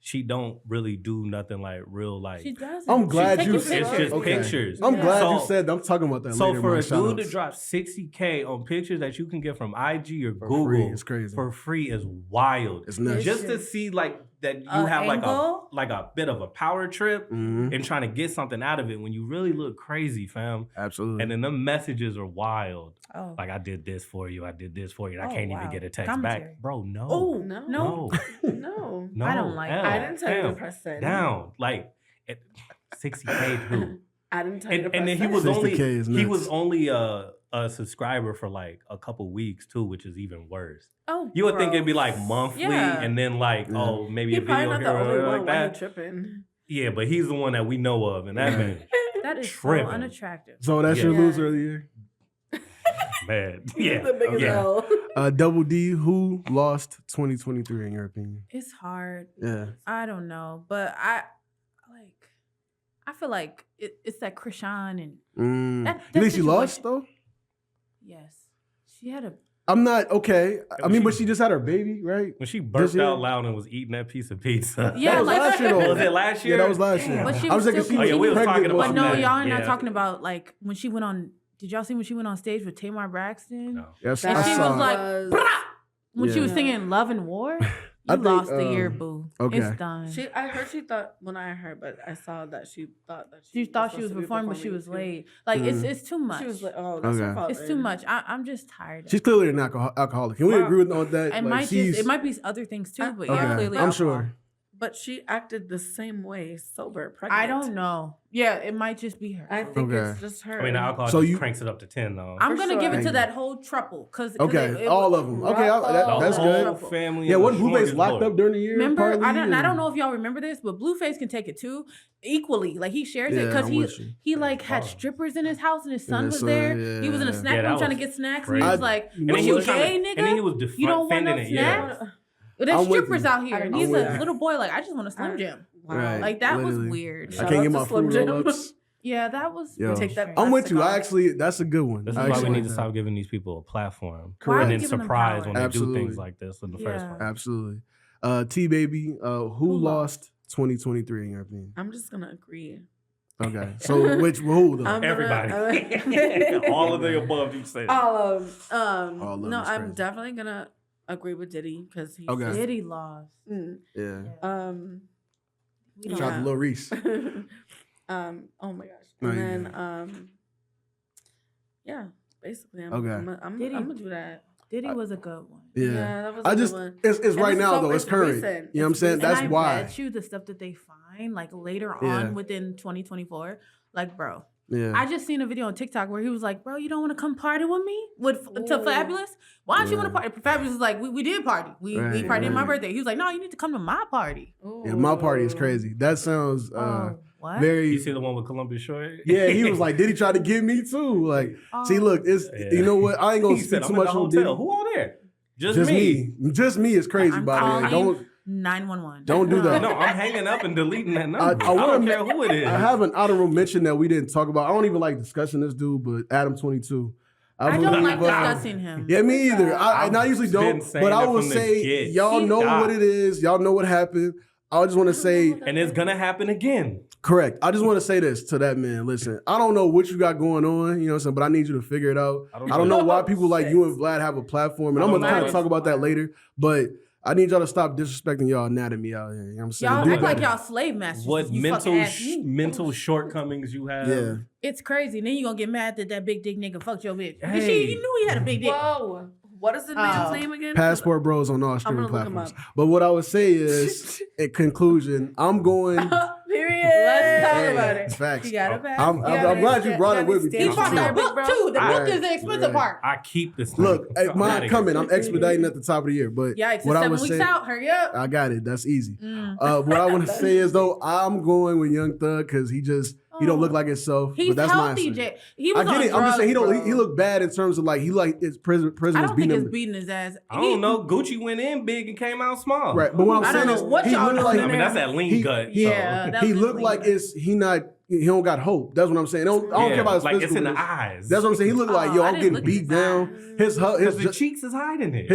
she don't really do nothing like real like. She doesn't. I'm glad She's you taking said It's pictures. just Okay. pictures. I'm glad So- you said that. I'm talking about that So later. for in my a dude to shout-outs. drop 60K on pictures that you can get from IG or For Google free, it's crazy. for free is wild. It's nuts. Just to see like that you A have angle? like a bit of a power trip Mhm. and trying to get something out of it when you really look crazy, fam. Absolutely. And then the messages are wild. Oh. Like I did this for you, I did this for you. And I Oh, can't even wow. get a text Commentary. back, bro. No, Oh, No. no. No. no. I don't like L, that. I didn't tell you to L, press send. down. Like 60K too. I didn't tell you to press And then he send. was 60K is he was nuts. only a subscriber for like a couple weeks too, which is even worse. Oh, You would think it'd be gross. like monthly, Yeah. and then like Yeah. oh maybe He a probably video not here the only or one like why he that. tripping. Yeah, but he's the one that we know of, and that man, That is tripping. so unattractive. So that's Yeah. your loser of the year. man, He's yeah, the biggest yeah. L. Double D, who lost 2023 in your opinion? It's hard. Yeah. I don't know, but I feel like it's that Krishan and You that think she lost situation. though? yes, she had a I'm not okay. I was mean, she- but she just had her baby, right? When she burped year? out loud and was eating that piece of pizza. Yeah, that was like- last year though. Was it last year? Yeah, that was last year. But she I was was like, still she Oh, yeah, we was pregnant talking while about But she no, was- that. y'all are not Yeah. talking about like when she went on. Did y'all see when she went on stage with Tamar Braxton? No. Yes, And I she saw was it. like, "Brah!" When she Yeah. was singing "Love and War." I You think, lost the year, boo. okay. It's done. I heard she thought when I heard, but I saw that she thought that She thought she was supposed to be performing, but she was too. late. Like Mm. it's too much. She was like, oh, that's her Okay. fault. It's too then. much. I'm just tired. She's clearly an alcoholic. Can we Wow. agree with on that? It Like, might she's, it might be other things too, but okay. yeah, clearly I'm alcohol. sure. But she acted the same way, sober, pregnant. I don't know. Yeah, it might just be her. I think Okay. it's just her. I mean, the alcohol So just you- cranks it up to 10 though. I'm For gonna give it sure. to that whole triple because Okay, all of them. Okay, The that's whole good. family. Yeah, and wasn't the Blueface locked smorgasbord. up during the year? Remember, partly, I don't and- know if y'all remember this, but Blueface can take it too equally. Like he shares it Yeah, because I'm with you. he like had Oh. strippers in his house and his son his was son, there. He was in a yeah. snack Yeah, that room trying to was get snacks, crazy. and he was I- like, you And know then "What he you was trying gay, to, nigga? and then he was You don't want no defending it. Yeah. snacks? There's I'm with strippers you. out here, and I'm he's with a you. little boy. Like I just want a Slim Jim. Wow. Right. Like that was literally. weird. I Shout can't out get to my Slim fruit Jim. roll-ups. Yeah, that was. Yo. Take that I'm with plastic you. off. I actually, that's a good one. This is I why we actually need like to that. stop giving these people a platform. Correct. And then Giving them surprise power. when they Absolutely. do things like this in the first Yeah. place. Absolutely. T Baby, who lost 2023 in your opinion? I'm just gonna agree. Okay, so who though? I'm Everybody. gonna- All of the above you said. All of All of no, them is I'm crazy. definitely gonna agree with Diddy because he's Okay. Diddy lost. Yeah. We don't Shout out to Lil Reese. oh my gosh. No, And you're then yeah, basically I'm Okay. I'm Diddy. gonna do that. Diddy was a good one. Yeah. that was I a just, good one. it's And right this is now, though. It's current. recent. You know what I'm saying? It's That's and I why. bet you the stuff that they find, like, later Yeah. on within 2024, like, bro. Yeah. I just seen a video on TikTok where he was like, bro, you don't want to come party with me? To Ooh. Fabulous? Why don't you want to Yeah. party? Fabulous was like, we did party. We Right, partied on my right. birthday. He was like, no, you need to come to my party. Yeah, my party is Ooh. crazy. That sounds What? very. You see the one with Columbia Short? Yeah, he was like, did he try to get me too? Like, see, look, it's Yeah. you know what? I ain't gonna He speak said, too I'm in much the on Diddy. hotel. Who on there? Just Just me. me. Just me is crazy, I'm by the way. calling Don't 911. Don't do that. No, I'm hanging up and deleting that number. I I don't wanna care who it is. I have an honorable mention that we didn't talk about. I don't even like discussing this dude, but Adam 22. I don't believe, like discussing him. Yeah, me either. And I I've usually been don't, saying but I that will from the say, get. y'all know Stop. what it is. Y'all know what happened. I just want to say, And it's gonna happen again. correct. I just want to say this to that man. Listen, I don't know what you got going on, you know what I'm saying, but I need you to figure it out. I don't know why people like you and Vlad have a platform, and I'm going to kind of talk about that later, but I need y'all to stop disrespecting y'all anatomy out here. You know what I'm saying? Y'all Do act like better. y'all slave masters. What You fucking ask me. mental shortcomings you have? Yeah. It's crazy. Then you gonna get mad that big dick nigga fucked your bitch. Hey. You knew he had a big dick. Whoa. What is the man's name again? Passport Bros on all streaming gonna look him platforms. up. But what I would say is, in conclusion, I'm going. Period. Let's talk Yeah, about it. Facts. You got it back. I'm glad you brought it with me. He Peace. bought that book too. The book is the Right. expensive part. I keep this. Look, hey, I'm mine outta coming. here. I'm expediting at the top of the year. But Yikes, it's what I 7 would weeks say, out. Hurry up. I got it. That's easy. Mm. What I want to say is though, I'm going with Young Thug because he don't look like himself. He's but that's healthy, my Jay. He I was get on it. I'm just saying he drugs, don't. He bro. looked bad in terms of like his prison I was don't think beating it's him. beating his ass. I don't know. Gucci went in big and came out small. Right, but what I'm I saying don't is know what he y'all looked doing like I mean, that's that lean he- gut. Yeah, that he was looked like he don't got hope. That's what I'm saying. I don't care about his like it's in the physicalness. eyes. That's what I'm saying. He looked like, yo, I I'm didn't getting look beat at down. that. Because the cheeks is hiding it.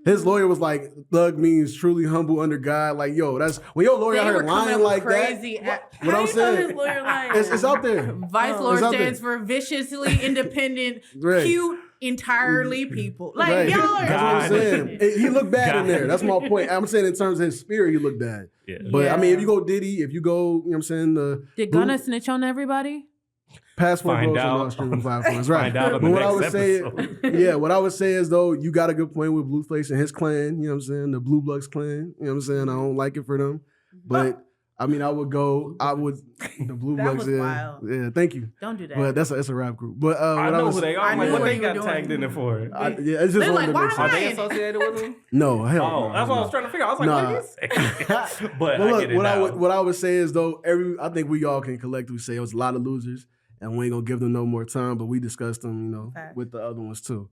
His lawyer was like, thug means truly humble under God. Like, yo, that's when your lawyer out They here were coming lying up with like crazy that. How What I'm you know his saying, lawyer lying? it's out there. Vice It's Lord out there. stands for viciously independent, Right. cute, entirely people. Like Right. y'all are. That's what I'm God. saying. He looked bad in God. there. That's my point. I'm saying in terms of his spirit, he looked bad. Yeah. But I mean, Yeah. if you go Diddy, if you go, you know what I'm saying, the Did Gunna snitch on everybody? Passport Find Bros on all out. streaming platforms, right? Find out on But the what I next would say, episode. yeah, what I would say is though, you got a good point with Blueface and his clan. You know what I'm saying? The Blue Bloods clan. You know what I'm saying? I don't like it for them, but I mean, the Blue That Bloods. was Yeah, wild. yeah. Thank you. Don't do that. But it's a rap group. But I what know was, who they are. I I'm like, knew what what they you got were tagged doing. in it for? yeah, it's just They're one like, of why them. am Are I they in? associated with them? No, hell. Oh, no, that's what I no. was trying to figure out. I was like, Nah. what is it? But But I look, get it what now. I would say is though, I think we all can collectively say it was a lot of losers, and we ain't gonna give them no more time. But we discussed them, you know, Facts. with the other ones too.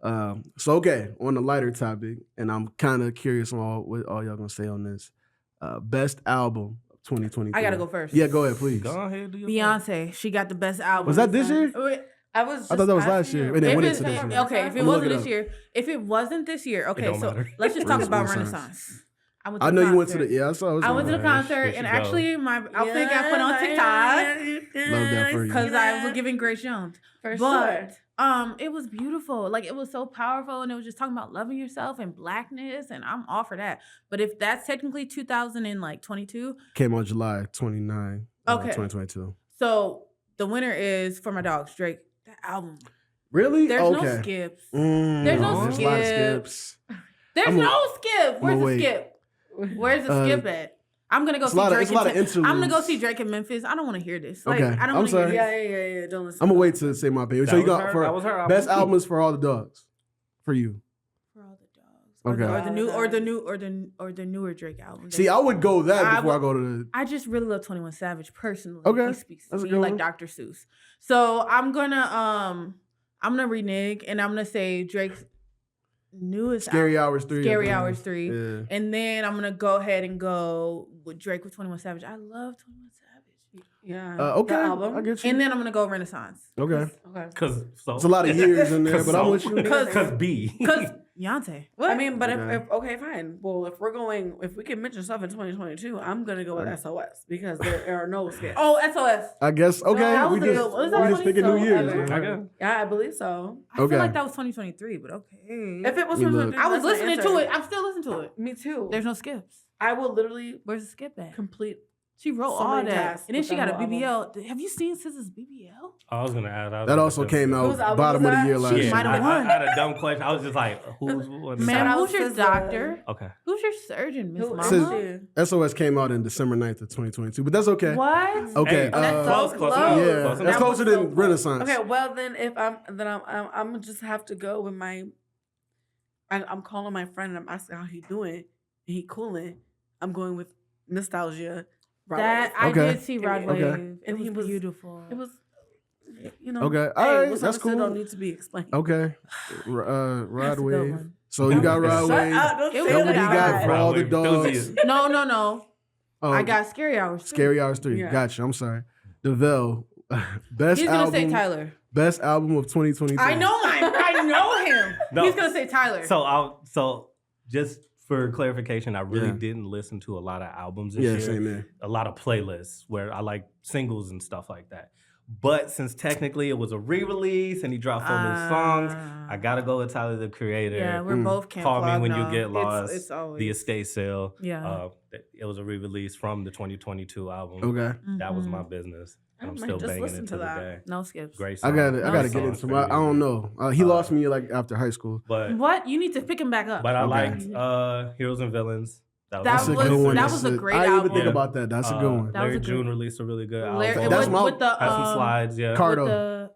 So okay, on the lighter topic, and I'm kind of curious on what all y'all gonna say on this. Best album of 2023. I gotta go first. Yeah, go ahead, please. Go ahead, do your thing. Beyonce, she got the best album. Was that this year? I was. I thought that was last year. And then If went it- into this year. okay, if it I'ma look wasn't it this up. year, if it wasn't this year, okay, don't so matter. let's just talk about Renaissance. Renaissance. I know you went to the. Yeah, I saw. It was I on went to the there. concert, There and she go. actually, my outfit got put on TikTok Love that for you. because I was giving Grace Jones. For But sure. it was beautiful. Like it was so powerful, and it was just talking about loving yourself and blackness, and I'm all for that. But if that's technically 2022, Came on July 29, Okay. 2022. so the winner is For My Dogs, Drake. That album. Really? There's okay. no skips. There's no a lot of skips. skips. There's I'm a- no skip. Where's the wait. skip? Where's the skip at? I'm gonna go It's a see lot of- Drake. it's a lot of I'm gonna go interludes. see Drake in Memphis. I don't want to hear this. Like, Okay, I don't I'm want to hear sorry. this. Yeah. Don't listen. I'm gonna wait to say my opinion. That So you was got her- for that was her best album. albums for all the dogs for you. For all the dogs. Okay. Or the newer Drake album. See, I would go that I before I would- go to the. I just really love 21 Savage personally. Okay, He speaks to that's a me good like one. Dr. Seuss. So I'm gonna renege and I'm gonna say Drake's newest Scary album, Hours 3. I Scary think. Hours 3. Yeah. And then I'm gonna go ahead and go with Drake with 21 Savage. I love 21 Savage. Yeah. Okay. The album. I get you. And then I'm gonna go Renaissance. Okay. Okay. Because so It's a lot of years in there, 'Cause but I'm so- with you. Because B. Cause Beyonce. I mean, but Okay. if okay, fine. Well, if we can mention stuff in 2022, I'm gonna go with SOS because there are no skips. Oh, SOS. I guess. Okay. that we was a just good one. Was we that just picking New 20 Year's. ever? man. Okay. Yeah, I believe so. I Okay. feel like that was 2023, but okay. If it was We look. 2022, I was that's my listening to answer. it. I'm still listening to it. Me too. There's no skips. I will literally Where's the skip at? complete She wrote So all many that, tasks and then with she that got a whole album. BBL. Have you seen SZA's BBL? I was gonna ask. That also came out Whose album bottom of was the that? year last She year. might have won. I had a dumb question. I was just like, who's one? Man, Shout out who's your SZA. doctor? Okay. Who's your surgeon, Miss Who Mama? is she? SOS came out in December 9th of 2022, but that's okay. What? Okay, Hey, that's close, so close close. enough. Yeah, Close that's enough. closer so than close. Renaissance. Okay, well then if I'm gonna just have to go with my. I'm calling my friend and I'm asking how he doing. And he cooling. I'm going with nostalgia. That Broadway. I Okay. did see Rod Okay. Wave. And he was- beautiful. It was, you know. Okay, Hey, alright, what's that's understood cool. Don't need to be explained. Okay, That's Rod a good Wave. one. So you got Rod Shut Wave. up! Don't It say was That good what he out. got for Rod all the Wave dogs. enthusiast. No. Oh, I got Scary Hours. too. Scary Hours 3. Yeah. Gotcha. I'm sorry. DeVille, best He's gonna album. say Tyler. Best album of 2023. I know him. No. He's gonna say Tyler. So just for clarification, I really Yeah. didn't listen to a lot of albums this Yeah, year. same there. A lot of playlists where I like singles and stuff like that. But since technically it was a re-release and he dropped 4 new songs, I gotta go with Tyler the Creator. Yeah, we're both Camp Call Me Vlog When now. You Get Lost. It's always The Estate Sale. Yeah. It was a re-release from the 2022 album. Okay. That was Mhm. my business. I And I'm might still just banging listen it to to the that. day. No skips. Great I song. gotta Great get songs, into. great I don't music. know. He lost me like after high school. But What? You need to pick him back up. I Okay. liked Heroes and Villains. That That's a was- good one. that That's was a great I didn't even album. think Yeah. about that. That's a good one. That was Larry a good- June released a really good album. Larry, That's with, my- with the Had some slides, yeah. Car- Cardo. with the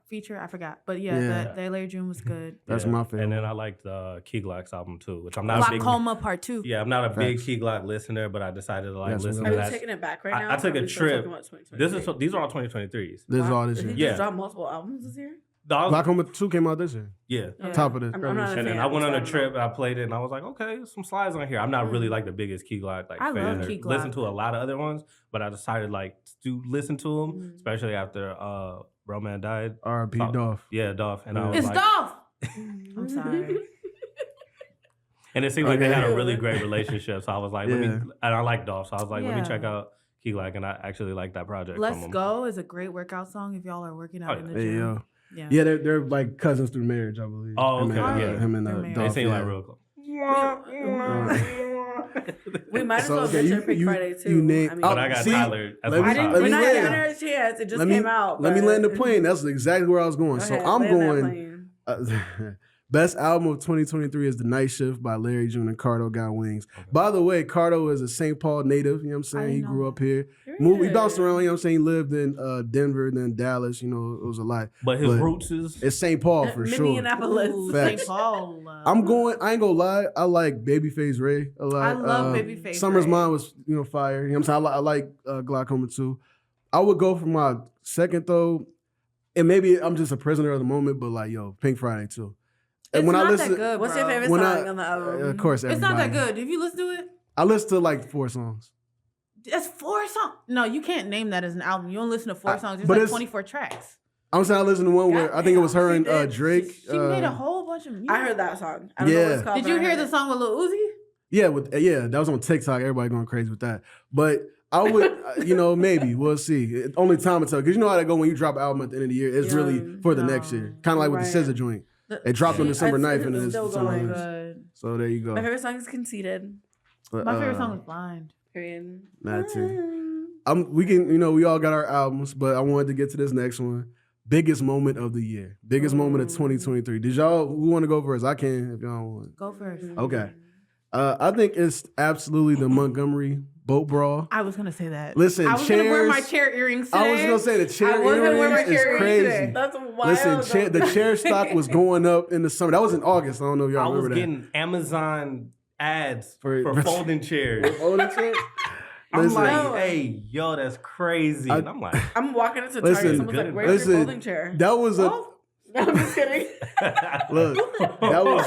feature, I forgot, but yeah, Yeah. that Larry June was good. That's Yeah. my favorite. And then I liked Key Glock's album too, which I'm not a big. Glaucoma Part 2. Yeah, I'm not a big Facts. Key Glock listener, but I decided to like That's listen what to Are it we that. taking it back right I- now? I took or a are we still trip. talking about 2023? These are all 2023s. This is all this Did year. he Yeah. just drop multiple albums this year? Glaucoma 2 came out this year. Yeah. Yeah. Top of this. I'm not a And then fan, I went so on a don't trip, know. I played it, and I was like, okay, some slides on here. I'm not really like the biggest Key Glock I fan. love or Key Glock. Listen to a lot of other ones, but I decided like to listen to them, Mm. especially after Roman died. R.I.P. Fuck. Dolph. Yeah, Dolph. And I Yeah. was It's like, Dolph. I'm sorry. and it seemed like they had a Okay. really great relationship. So I was like, let me, Yeah. and I like Dolph. So I was like, let me Yeah. check out Key Glock, and I actually like that project. Let's from him. Go is a great workout song if y'all are working out Oh, in yeah. the Hey, gym. yo. Yeah. Yeah, they're like cousins through marriage, I believe. Oh, Him okay, and, yeah. Him and They're married. They Dolph, seem yeah. like real cool. We might as So, well okay, mention you- Pink you- Friday too. you name- I mean, But I got See, Tyler. As let my me- I didn't. top. let We're me not land. giving her a chance. It just Let me- came out. Let me but- land the plane. That's exactly where I was going. Go So ahead, I'm land that going. plane. Best album of 2023 is The Night Shift by Larry June and Cardo Got Wings. By the way, Cardo is a St. Paul native. You know what I'm saying? I He know grew that. up here. Period. He bounced around. You know what I'm saying? He lived in Denver, then Dallas. You know, it was a lot. But his roots is It's St. Paul for sure. Minneapolis. Ooh, Facts. St. Paul. I'm going. I ain't gonna lie. I like Babyface Ray a lot. I love Babyface Summer's Ray. Mine was fire. You know what I'm saying? I like Glaucoma too. I would go for my second though, and maybe I'm just a prisoner of the moment. But like, yo, Pink Friday too. And It's when not I listen, that good, What's bro. your favorite When song I- on the album? of course, It's not that everybody. good. If you listen to it, I listen to like 4 songs. that's 4 songs. No, you can't name that as an album. You don't listen to 4 songs. There's but like it's- 24 tracks. I'm saying I listened to one where I think it was her and Goddamn, she did. Drake. She made a whole bunch of music. I heard that song. I don't know what it's Yeah. called. Did but you I hear heard the it. song with Lil Uzi? Yeah, that was on TikTok. Everybody going crazy with that. But I would, maybe we'll see. Only time will tell. Because you know how that go when you drop an album at the end of the year. It's Yeah, really for the next no. year. Kind of like with Right. the SZA joint. It dropped on December 9th and it's it's still December going. 9th. So there you go. My favorite song is Conceited. But, My favorite song is Blind. Period. That too. We can, we all got our albums, but I wanted to get to this next one. Biggest moment of the year. Biggest moment of 2023. Did y'all, who want to go first? I can if y'all want. Go first. Okay. I think it's absolutely the Montgomery boat brawl. I was gonna say that. Listen, I was gonna wear my chairs- chair earrings today. I was gonna say the chair I was gonna wear my earrings is chair earrings crazy. today. That's wild. Listen, the chair stock was going up in the summer. That was in August. I don't know if y'all I was remember getting Amazon ads For- for folding chairs. that. Oh, that's it? I'm Listen, like, hey, yo, that's crazy. And I'm like, I'm walking into Listen, Target. Someone's like, "Where's listen, your folding chair?" that was a Oh, no, I'm just kidding. look. That was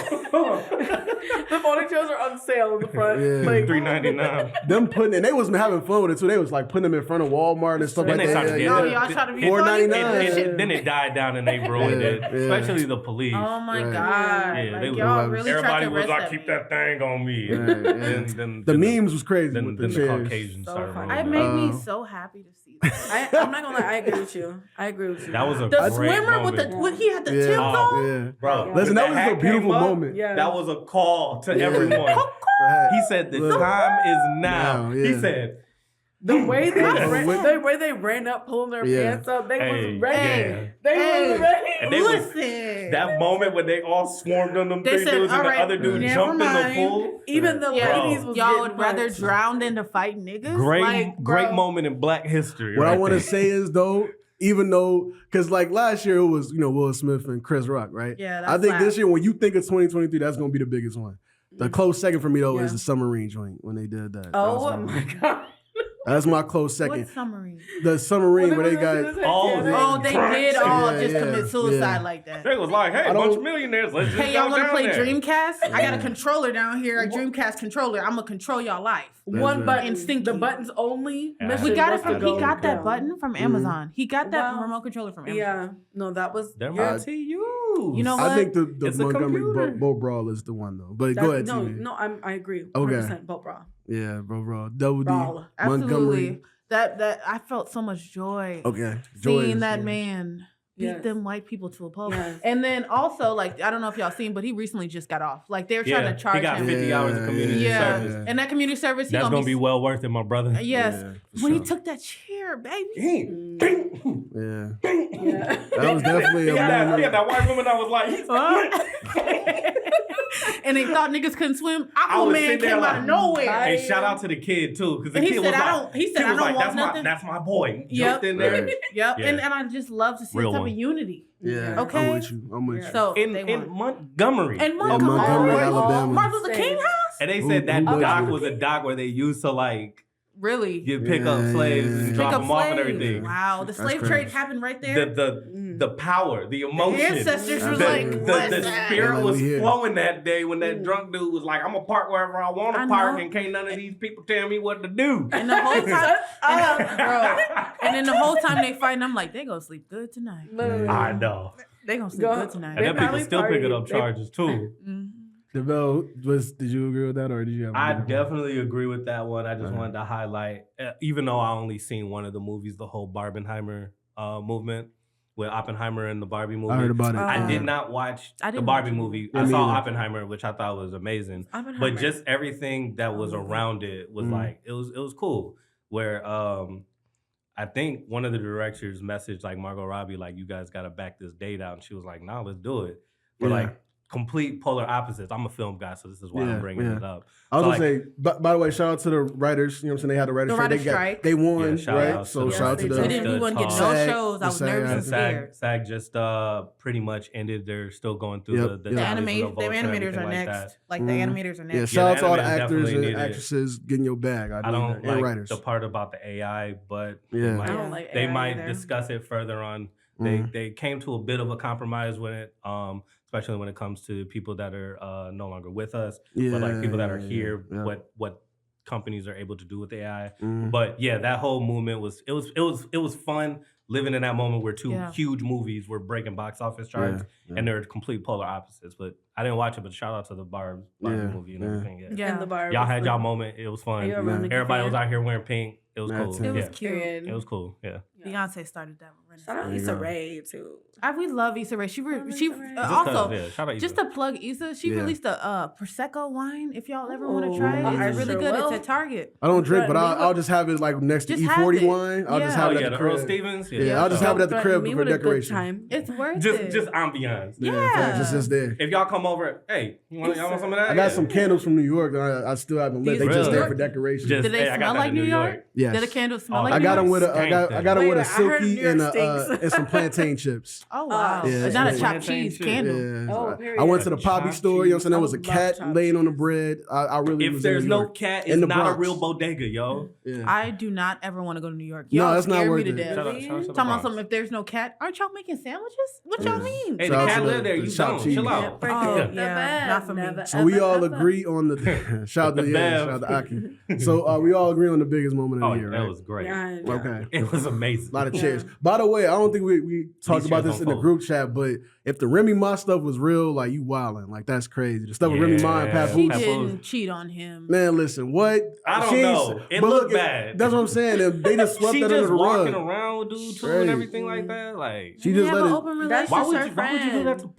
The folding chairs are on sale in the front. Yeah. Like, $3.99. them putting, and they was having fun with it too. They was like putting them in front of Walmart and stuff Then like they that. started Yeah, getting Oh, yeah. y'all try to be $4.99. funny? Then it died down and they ruined Yeah, it, yeah. especially the police. Oh my Right. god! Yeah, like, they y'all was- really Everybody tried to was arrest like, that keep man. that thing on me. Right, yeah. Then The memes was crazy Then with the the chairs. Caucasians So started funny. ruining It made me it. so happy to see that. I'm not gonna lie. I agree with you. That was a The great swimmer with moment. the he had the Yeah. Tim's on. Yeah. Bro, Listen, when that was hat a beautiful came up, moment. Yeah. That was a call to Yeah. everyone. He said the Look. time is now. Yeah. He said, The way they Yeah. ran up, pulling their Yeah. pants up, they Hey, was ready. yeah. They was ready. And they was, Listen. that moment when they all swarmed on them They three said, dudes and the "All right, other dude never jumped in the mind." pool. Even the Yeah. ladies was Y'all getting would rather much. drown than to fight niggas? Great, Like, great bro. moment in Black history. What I right want to there. say is though, even though, because like last year it was Will Smith and Chris Rock, right? Yeah, I that's think this slap. year when you think of 2023, that's gonna be the biggest one. The close second for me though is Yeah. the submarine joint when they did that. That Oh was my god! That's my close second. What summary? The submarine where they got. Oh, they did all Yeah, just yeah, commit suicide yeah. like that. They was like, hey, I a bunch don't- of millionaires. Let's just Hey, go y'all want to down play there. Dreamcast? I got a controller down here, a Dreamcast controller. I'm gonna control y'all life. One right. button, Instinct. the buttons only. Yeah. mission We got was it from. to He go got that down. button from Amazon. He got that Wow. remote controller from Amazon. Yeah, no, that was. They're yeah, my TUs. You know I what? think the It's a Montgomery computer. boat brawl is the one though. But that- go ahead, No, TV. no, I agree. Okay. 100% boat brawl. Yeah, bro. Double D. Brawl. Absolutely. Montgomery. That I felt so much joy Okay. Joy seeing is- that man beat Yes. them white people to a pulp. Yes. And then also, like, I don't know if y'all seen, but he recently just got off. Like, they were trying to charge he got him. 50 hours of community Yeah. service. And that community service, he That's gonna be well worth it, my brother. Yes. Yeah, for When he sure. took that chair, baby. Ding, Mm. ding. Yeah. Yeah. That was definitely a He had moment. that white woman that was like, And they thought niggas couldn't swim. I was Aquaman sitting there came like, out of nowhere. hey, shout out to the kid too, because the And he kid said, was "I like, don't- he said, he I was don't like, want nothing." that's my boy. Yep. Jumped in there. Right. Yep. Yeah. And I just love to see Real that type one. of unity. Yeah. Okay. I'm with you. Yeah. So In they won. Montgomery. And Montgomery, Alabama. Martin Luther King house? And they Who- said that who was dock it? was a dock where they used to like Really? pick up Yeah, slaves yeah. and Pick drop up them off and slaves. everything. Wow. The That's slave crazy. trade happened right there. The power, the emotion. ancestors were the, like, the, "What's the that?" spirit was Yeah. flowing that day when that drunk dude was like, I'm gonna park wherever I want I to park know. and can't none of these people tell me what to do. And the whole time, Bro. and then the whole time they fighting, I'm like, they gonna sleep good tonight. Literally. I know. They gonna sleep Go- good tonight. And They then people probably still picking up partied. charges too. Mhm. DeVell, did you agree with that or did you have a I different one? definitely agree with that one. I just Uh-huh. wanted to highlight, even though I only seen one of the movies, the whole Barbenheimer movement with Oppenheimer and the Barbie movie. I heard about it. I did not watch I the didn't Barbie watch it. movie. Yeah, I me saw either. Oppenheimer, which I thought was amazing. Oppenheimer. But just everything that was around it was Mhm. like it was cool. Where I think one of the directors messaged like Margot Robbie, like, you guys gotta back this date out. And she was like, nah, let's do it. But Yeah. like complete polar opposites. I'm a film guy, so this is why Yeah, I'm bringing yeah. it up. I was So, gonna say, by the way, shout out to the writers. You know what I'm saying? They had the writers The strike. writers' They strike. they won, Yeah, shout right? out So to the- shout out to Yes, them. We didn't. We wouldn't get no SAG, shows. I was the nervous SAG. and scared. SAG just pretty much ended. They're still going through Yep, the yep. The tallies and animators, votes the and animators everything are like next. that. Like the Mhm. animators are next. Yeah, shout out to all the animators actors definitely and needed it. actresses getting your bag. I need don't that. And like writers. the part about the AI, but Yeah. they I might, don't like they AI might either. discuss it further on. Mhm. They came to a bit of a compromise with it, especially when it comes to people that are no longer with us, but like people that are here, yeah. what companies are able to do with AI. Mhm. But yeah, that whole movement was fun living in that moment where two Yeah. huge movies were breaking box office charts, Yeah, and they're complete polar opposites. But I didn't watch it, but shout out to the Barbie Yeah, movie and yeah. everything. Yeah. Yeah. And the bar. Y'all had was y'all like- moment. It was fun. Are you a Ron Nicki Everybody was fan? out here wearing pink. It was That's cool. it. It was Yeah. cute. Period. It was cool. Yeah. Beyonce started that Shout out renaissance. Issa Yeah. Rae too. We love Issa Rae. She Love she Issa Rae. Just also 'cause, yeah, shout out just Issa. to plug Issa, she Yeah. released a prosecco wine. If y'all ever want to Ooh, try it, I it's really sure good. will. It's at Target. I don't drink, But but me I'll just have it like next to Just have E40 it. wine. I'll just Yeah. have Oh it yeah, at the the Earl crib. Stevens. Yeah, I'll just have it at the But crib me for with a good decoration. time. It's worth it. just ambiance. Yeah. Just there. If y'all come over, hey, y'all want some of that? I got Yeah. some candles from New York that I still haven't lit. They These just there really? for decoration. Just- Did they hey, I got smell that like in New York? Yes. Did the candles smell Oh, like I New got York? them with a Skank I got them with a Wait, I heard New silky York and stinks. and some plantain chips. Oh wow! Yeah, It's not a yeah. chopped Plantain cheese chips. candle. Yeah. Oh, period. I went to the poppy Chopped store. You know what I'm saying? There cheese. was a I love cat chopped laying on the cheese. bread. I really If was in there's New no York. cat, In it's the not a Bronx. real bodega, yo. Yeah. I do not ever want to go to New York. No, Y'all that's not scare me worth to it. death. Shout out to the Talking about Bronx. something. If there's no cat, aren't y'all making sandwiches? What y'all Yeah. mean? Hey, Shout the out cat to live there. the You chopped don't. cheese. Chill Yeah, out. break Oh, it. yeah, not for me. So we all ever. agree on the shout out to The yeah, Bev. shout out to Aki. So we all agree on the biggest moment of Oh, the yeah, year, that right? was great. Yeah, yeah. Okay. It was amazing. A lot of Yeah. chairs. By the way, I don't think we talked These about chairs this in don't the fold. group chat, but if the Remy Ma stuff was real, like you wildin'. Like that's crazy. The stuff with Remy Ma and Pat She Pat Boots. Boots. didn't cheat on him. Man, listen, what? I don't She ain't- know. It but looked look, bad. That's what I'm saying. They just swept She that under just the walking rug. around dude too Right. and everything like that. Like, She just have let an it. open That's relationship. why just would her you do that friend. to?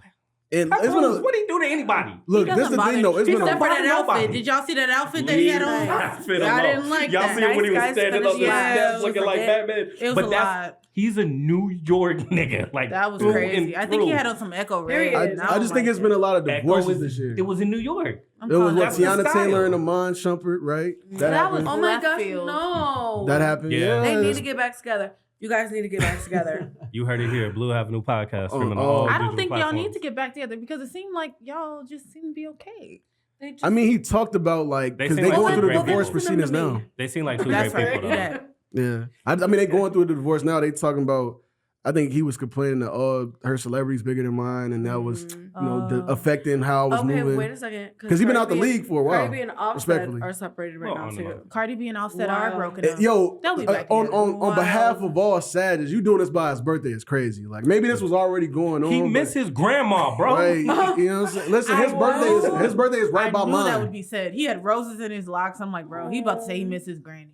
And Pat it's been Rose, a, what do you do to anybody? look. He This the doesn't thing though. bother- It's been Except a, for that Nobody. outfit. Did y'all see that outfit that he had on? Outfit I alone. didn't like Y'all that. see him when he was Nice guys standing finish on the last. steps looking like Forget. Batman. It was But a that's lot. he's a New York nigga. Like That was through crazy. and I think he through. had on some Echo Red. Period. I just think it's been a lot of Echo divorces was- this year. It was in New York. I'm It was calling what That's the Tiana style. Taylor and Amon Shumpert, right? That That was happened. Oh my left gosh, field. no. That happened. Yeah. They need that's- to get back together. You guys need to get back together. You heard it here. Blue Avenue podcast. Streaming on oh. all I don't digital think y'all platforms. need to get back together because it seemed like y'all just seem to be okay. They just, I mean, he talked about like They because seem they like going two through the great divorce people. proceedings now. They seem like two That's great right. people. Do Though. that. Yeah, I mean they going through the divorce now. They talking about. I think he was complaining that her celebrity's bigger than mine, and that was affecting how I was okay, moving. wait a second. Because he been out the Cardi B league for a while. Cardi B and Offset respectfully. are separated right Well, now I don't know. too. Cardi B and Offset Wow. are broken up. Yo, They'll be back on together. behalf of all Savages, you doing this by his birthday is crazy. Like maybe this was already going on. He but- missed his grandma, bro. Right, you know what I'm saying? Listen, his birthday is right I by knew mine. that would be said. He had roses in his locks. I'm like, bro, he about to say he missed his granny.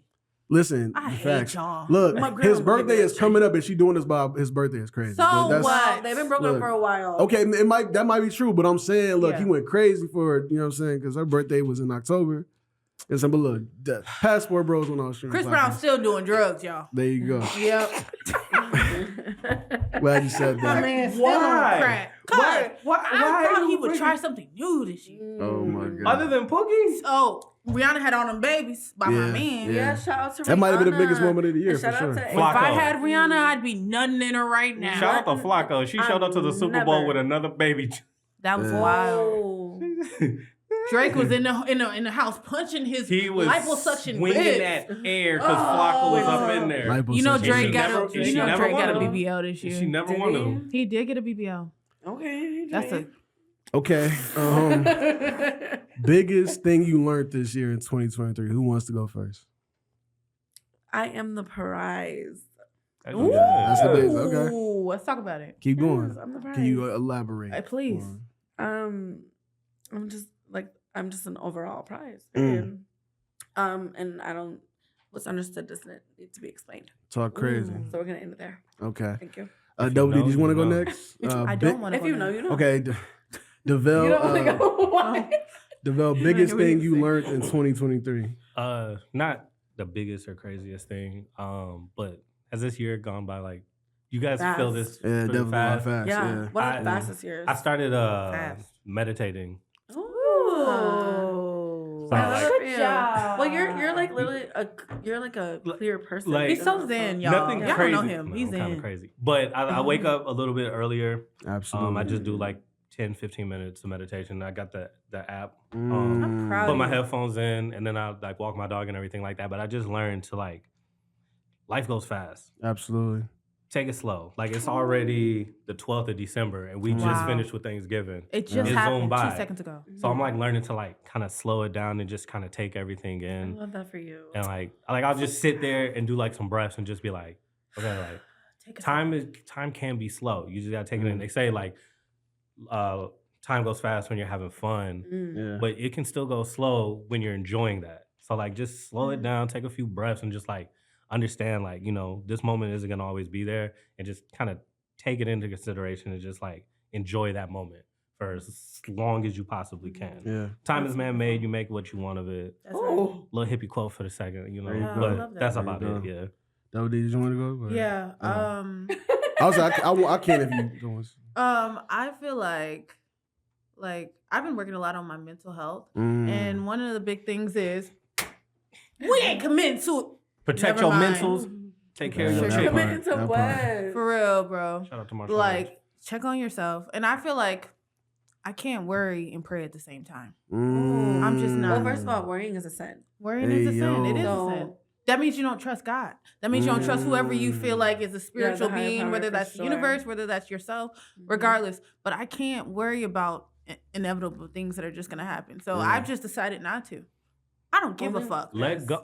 Listen, I the hate facts. y'all. Look, My grandma his would birthday give me is a coming up, and she doing this by his birthday is crazy. So But that's, what? They've been broken Look, up for a while. Okay, that might be true, but I'm saying, look, Yeah. he went crazy for you know what I'm saying, because her birthday was in October. And so, but look, the Passport Bros went on stream. Chris Brown's still doing drugs, y'all. There you go. Yep. Glad you said My that. man still Why? on crack. Why? I thought he you would bring- try something new this year. Oh my god. Other than Pookie? Oh, Rihanna had on them babies by my Yeah, man. yeah. Yeah, shout out to That might have been the Rihanna. biggest moment of the year And for shout out sure. to If I Flacco. had Rihanna, I'd be nutting in her right now. Shout out to Flacco. She showed up to the Super Bowl Never. with another baby. That was Yeah. wild. Oh. Drake was in the house punching his He was liposuction swinging ribs. that air because Flacco was up in there. Liposuction. You know She Drake never- got she a, you know never Drake got a won. BBL this year. She never Did won he? them. He did get a BBL. Okay. That's a Okay. Biggest thing you learned this year in 2023. Who wants to go first? I am the prize. That's Ooh. good. That's the base. Okay. Ooh, let's talk about it. Keep going. Yes, I'm the prize. Can you elaborate? Please. I'm just an overall prize. Mm. And I don't. What's understood doesn't need to be explained. Talk crazy. So we're gonna end it there. Okay. Thank you. If you Dobie, know, did you want to you go know. next? I don't want to. If you know, you know. Okay. You Devel, don't want to go. Why? Devel, biggest What do you thing you think? learned in 2023. Not the biggest or craziest thing. But has this year gone by like you guys feel Fast. this Yeah, really definitely fast? fast. Yeah. Yeah. What are I- the fastest years? I started Fast. meditating. Ooh. Oh, So, I love like- it. Well, you're like literally you're like a clear person. like- He's so zen, y'all. Nothing Y'all crazy. don't know him. No, He's I'm kind zen. of crazy. But I wake up a little bit earlier. Absolutely. I just do like 10, 15 minutes of meditation. I got the app. I'm proud Put of my you. headphones in, and then I like walk my dog and everything like that. But I just learned to like, life goes fast. Absolutely. Take it slow. Like it's already the 12th of December, and we just Wow. finished with Thanksgiving. It just It zoomed happened by. 2 seconds ago. So I'm like learning to like kind of slow it down and just kind of take everything I in, love that for you. and like I'll just sit there and do like some breaths and just be like, okay, like Take a time can be slow. You just gotta take it in. They say like time goes fast when you're having fun, Yeah. but it can still go slow when you're enjoying that. So like just slow it down, take a few breaths, and just like understand like, you know, this moment isn't gonna always be there, and just kind of take it into consideration and just like enjoy that moment for as long as you possibly can. Yeah. Time is man-made. You make what you want of it. That's right. Oh. Little hippie quote for the second, you know, There you go. I but love that. that's There about you it. go. Yeah. Dobie, did you want to go? Or- Yeah. I was like, I can't if you don't. I feel like I've been working a lot on my mental health, and one of the big things is we ain't committing to it. Protect Never your mind. mentals. Take care of Yeah, your that chick. part. Committing to that part. what? For real, bro. Shout out to Marshall. Like, check on yourself. And I feel like I can't worry and pray at the same time. Mm. I'm just not. Well, first of all, worrying is a sin. Worrying Hey, is a sin. It is yo. a sin. That means you don't trust God. That means you don't trust whoever you feel like is a spiritual higher being, power, whether for that's the sure. universe, whether that's yourself, regardless. But I can't worry about inevitable things that are just gonna happen. So Yeah. I've just decided not to. I don't give a Only- fuck. Let go.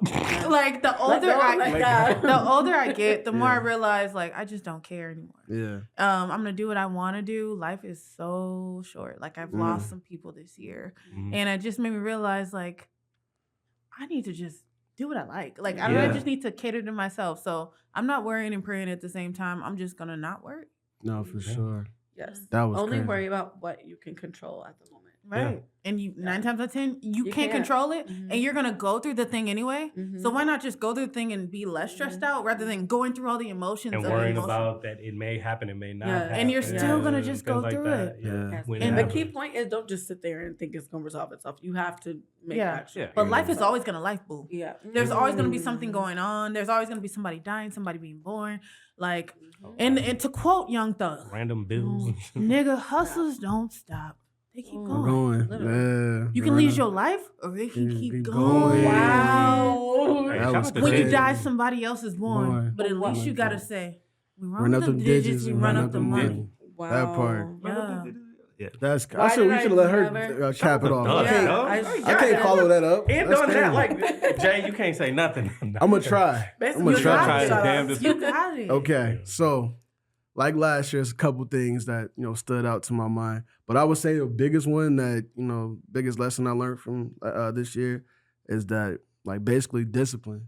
Like the Let older go, I let go. the older I get, the more I Yeah. realize like I just don't care anymore. Yeah. I'm gonna do what I want to do. Life is so short. Like I've lost some people this year, Mhm. and it just made me realize like I need to just do what I like. Like, Yeah. I just need to cater to myself. So I'm not worrying and praying at the same time. I'm just gonna not worry. No, for Yeah. sure. Yes. That was only crazy. worry about what you can control at the moment. Right. And you 9 times out of 10, you You can't can't. control it. Mhm. And you're gonna go through the thing anyway. Mhm. So why not just go through the thing and be less stressed out rather than going through all the emotions And of worrying emotion. about that it may happen, it may not Yeah. happen. And you're still gonna just things go through that. it. Yeah. Yes. When And it the key happens. point is don't just sit there and think it's gonna resolve itself. You have to make Yeah. action. Yeah. But Yeah. life is always gonna life, boo. Yeah. There's always gonna be Mm. something going on. There's always gonna be somebody dying, somebody being born. Like, Oh, and to quote Young Thug, random bills. nigga, hustlers don't stop. They keep Mm. We're going. going. Literally. Yeah. You can right lose now. your life, or they can Yeah, keep keep going. going. Wow. Hey, That shout was out to When you crazy. die, somebody else is born. Born. But at Wow. least you gotta say, we Run up them them digits we and run up the money. Wow. That part. Yeah. Yeah. That's. Why I should. We did should let her never- cap it off. Dog, I can't, dog. I can't follow that up. Ain't That's doing that. crazy. Like, Jay, you can't say nothing. I'm gonna try. Basically, I'm gonna you try. got Try it. his damnedest. You got it. Okay, so like last year, there's a couple things that stood out to my mind, but I would say the biggest one that biggest lesson I learned from this year is that like basically discipline.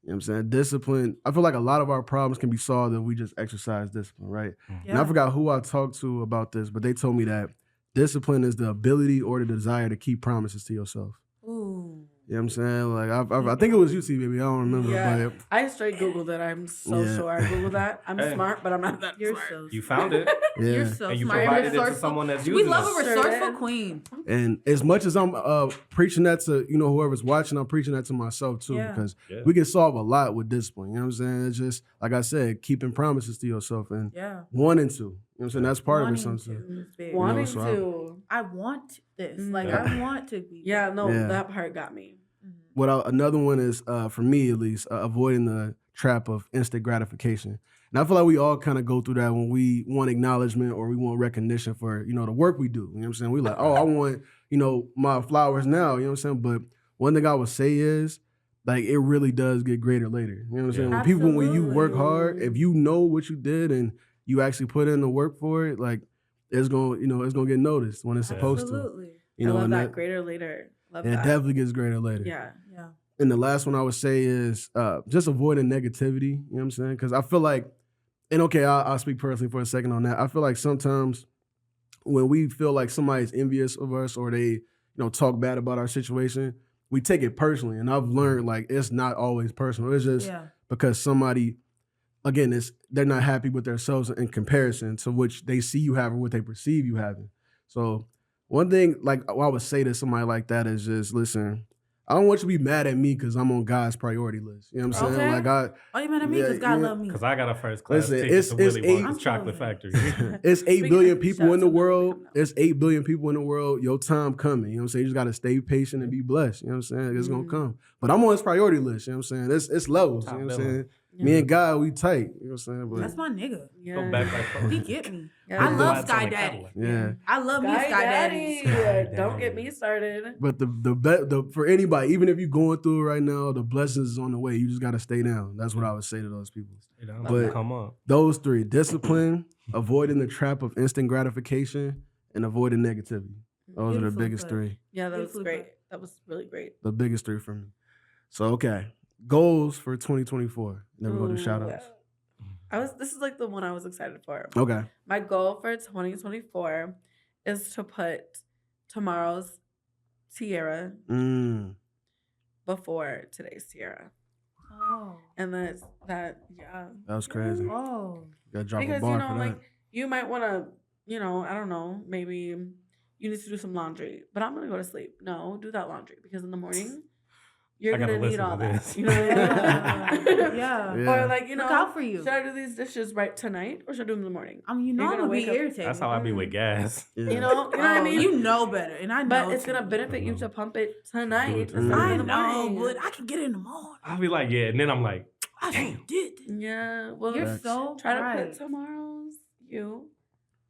You know what I'm saying? Discipline. I feel like a lot of our problems can be solved if we just exercise discipline, right? And I forgot who I talked to about this, but they told me that discipline is the ability or the desire to keep promises to yourself. Ooh. You know what I'm saying? Like I think it was you, T, baby. I don't remember, Yeah. but I straight Googled it. I'm so Yeah. sure I Googled that. I'm Hey. smart, but I'm not that You're smart. so You found it, yeah. You're so and you smart. provided it to Resourceful. someone that's We using love it. a resourceful Sure. queen. And as much as I'm preaching that to whoever's watching, I'm preaching that to myself too, Yeah. because Yeah. we can solve a lot with discipline. You know what I'm saying? It's just like I said, keeping promises to yourself and Yeah. wanting to. You know what I'm saying? That's part Wanting of it. Sometimes. to is big. Wanting so I'm- to. I want this. Mm. Like, Yeah. I want to be. Yeah, no, Yeah. that part got me. Another one is for me at least, avoiding the trap of instant gratification. And I feel like we all kind of go through that when we want acknowledgement or we want recognition for the work we do. You know what I'm saying? We like, oh, I want my flowers now. You know what I'm saying? But one thing I would say is like it really does get greater later. You know what I'm saying? Yeah. When you work hard, Absolutely. if you know what you did and you actually put in the work for it, like it's gonna get noticed when it's supposed to. Absolutely. You know, I love and that greater later. Love it that. definitely gets greater later. Yeah. Yeah. And the last one I would say is just avoiding negativity. You know what I'm saying? Because I feel like, and okay, I'll speak personally for a second on that. I feel like sometimes when we feel like somebody's envious of us or they talk bad about our situation, we take it personally. And I've learned like it's not always personal. It's just Yeah. because somebody, again, they're not happy with themselves in comparison to which they see you have or what they perceive you having. So one thing like I would say to somebody like that is just listen. I don't want you to be mad at me because I'm on God's priority list. You know what I'm saying? Okay. Like Oh, you mad at me? Because God love me. Because I got a first class Listen, ticket it's to Willy eight- Wonka's I'm Chocolate telling Factory. it's 8 Speaking billion of- people shout in the out to world. them. It's 8 billion people in the world. Your time coming. You know what I'm saying? You just got to stay patient and be blessed. You know what I'm saying? It's going to come. But I'm on his priority list. You know what I'm saying? It's levels. Top You know what I'm billing. saying? Me and God, we tight. You know what I'm saying? But That's my nigga. Yeah. Go back like He get me. Yeah. I love Glides on Sky a Daddy. Cadillac. yeah. I love me Sky Daddy. Daddy. Don't get me started. But the for anybody, even if you're going through it right now, the blessings is on the way. You just got to stay down. That's what I would say to those people. But- Come on. Those three: discipline, avoiding the trap of instant gratification, and avoiding negativity. Those are the Beautifully biggest put. three. Yeah, that was Beautifully great. put. That was really great. The biggest three for me. So okay, goals for 2024. Then we go to shout outs. This is like the one I was excited for. Okay. My goal for 2024 is to put tomorrow's Tiara Mm. before today's Tiara. Oh. And that's that, yeah. That was crazy. Oh. Got to drop Because, a bar for like, that. you might want to, I don't know, maybe you need to do some laundry, but I'm going to go to sleep. No, do that laundry because in the morning, you're I gotta going to need listen all to that. this. You know what I mean? Yeah. Yeah. Or like, Look out for you. should I do these dishes right tonight or should I do them in the morning? I mean, you know You're I'm gonna gonna be wake up- irritated. That's how I be with gas. Yeah. You know what I Oh, mean? you know better, and I know. But it's too. gonna benefit you to pump it tonight. Do it instead of tonight. I in the know, morning. but I can get it in the morning. I'll be like, yeah. And then I'm like, I Damn. did this. Yeah, well, You're Facts. so try to right. put tomorrow's you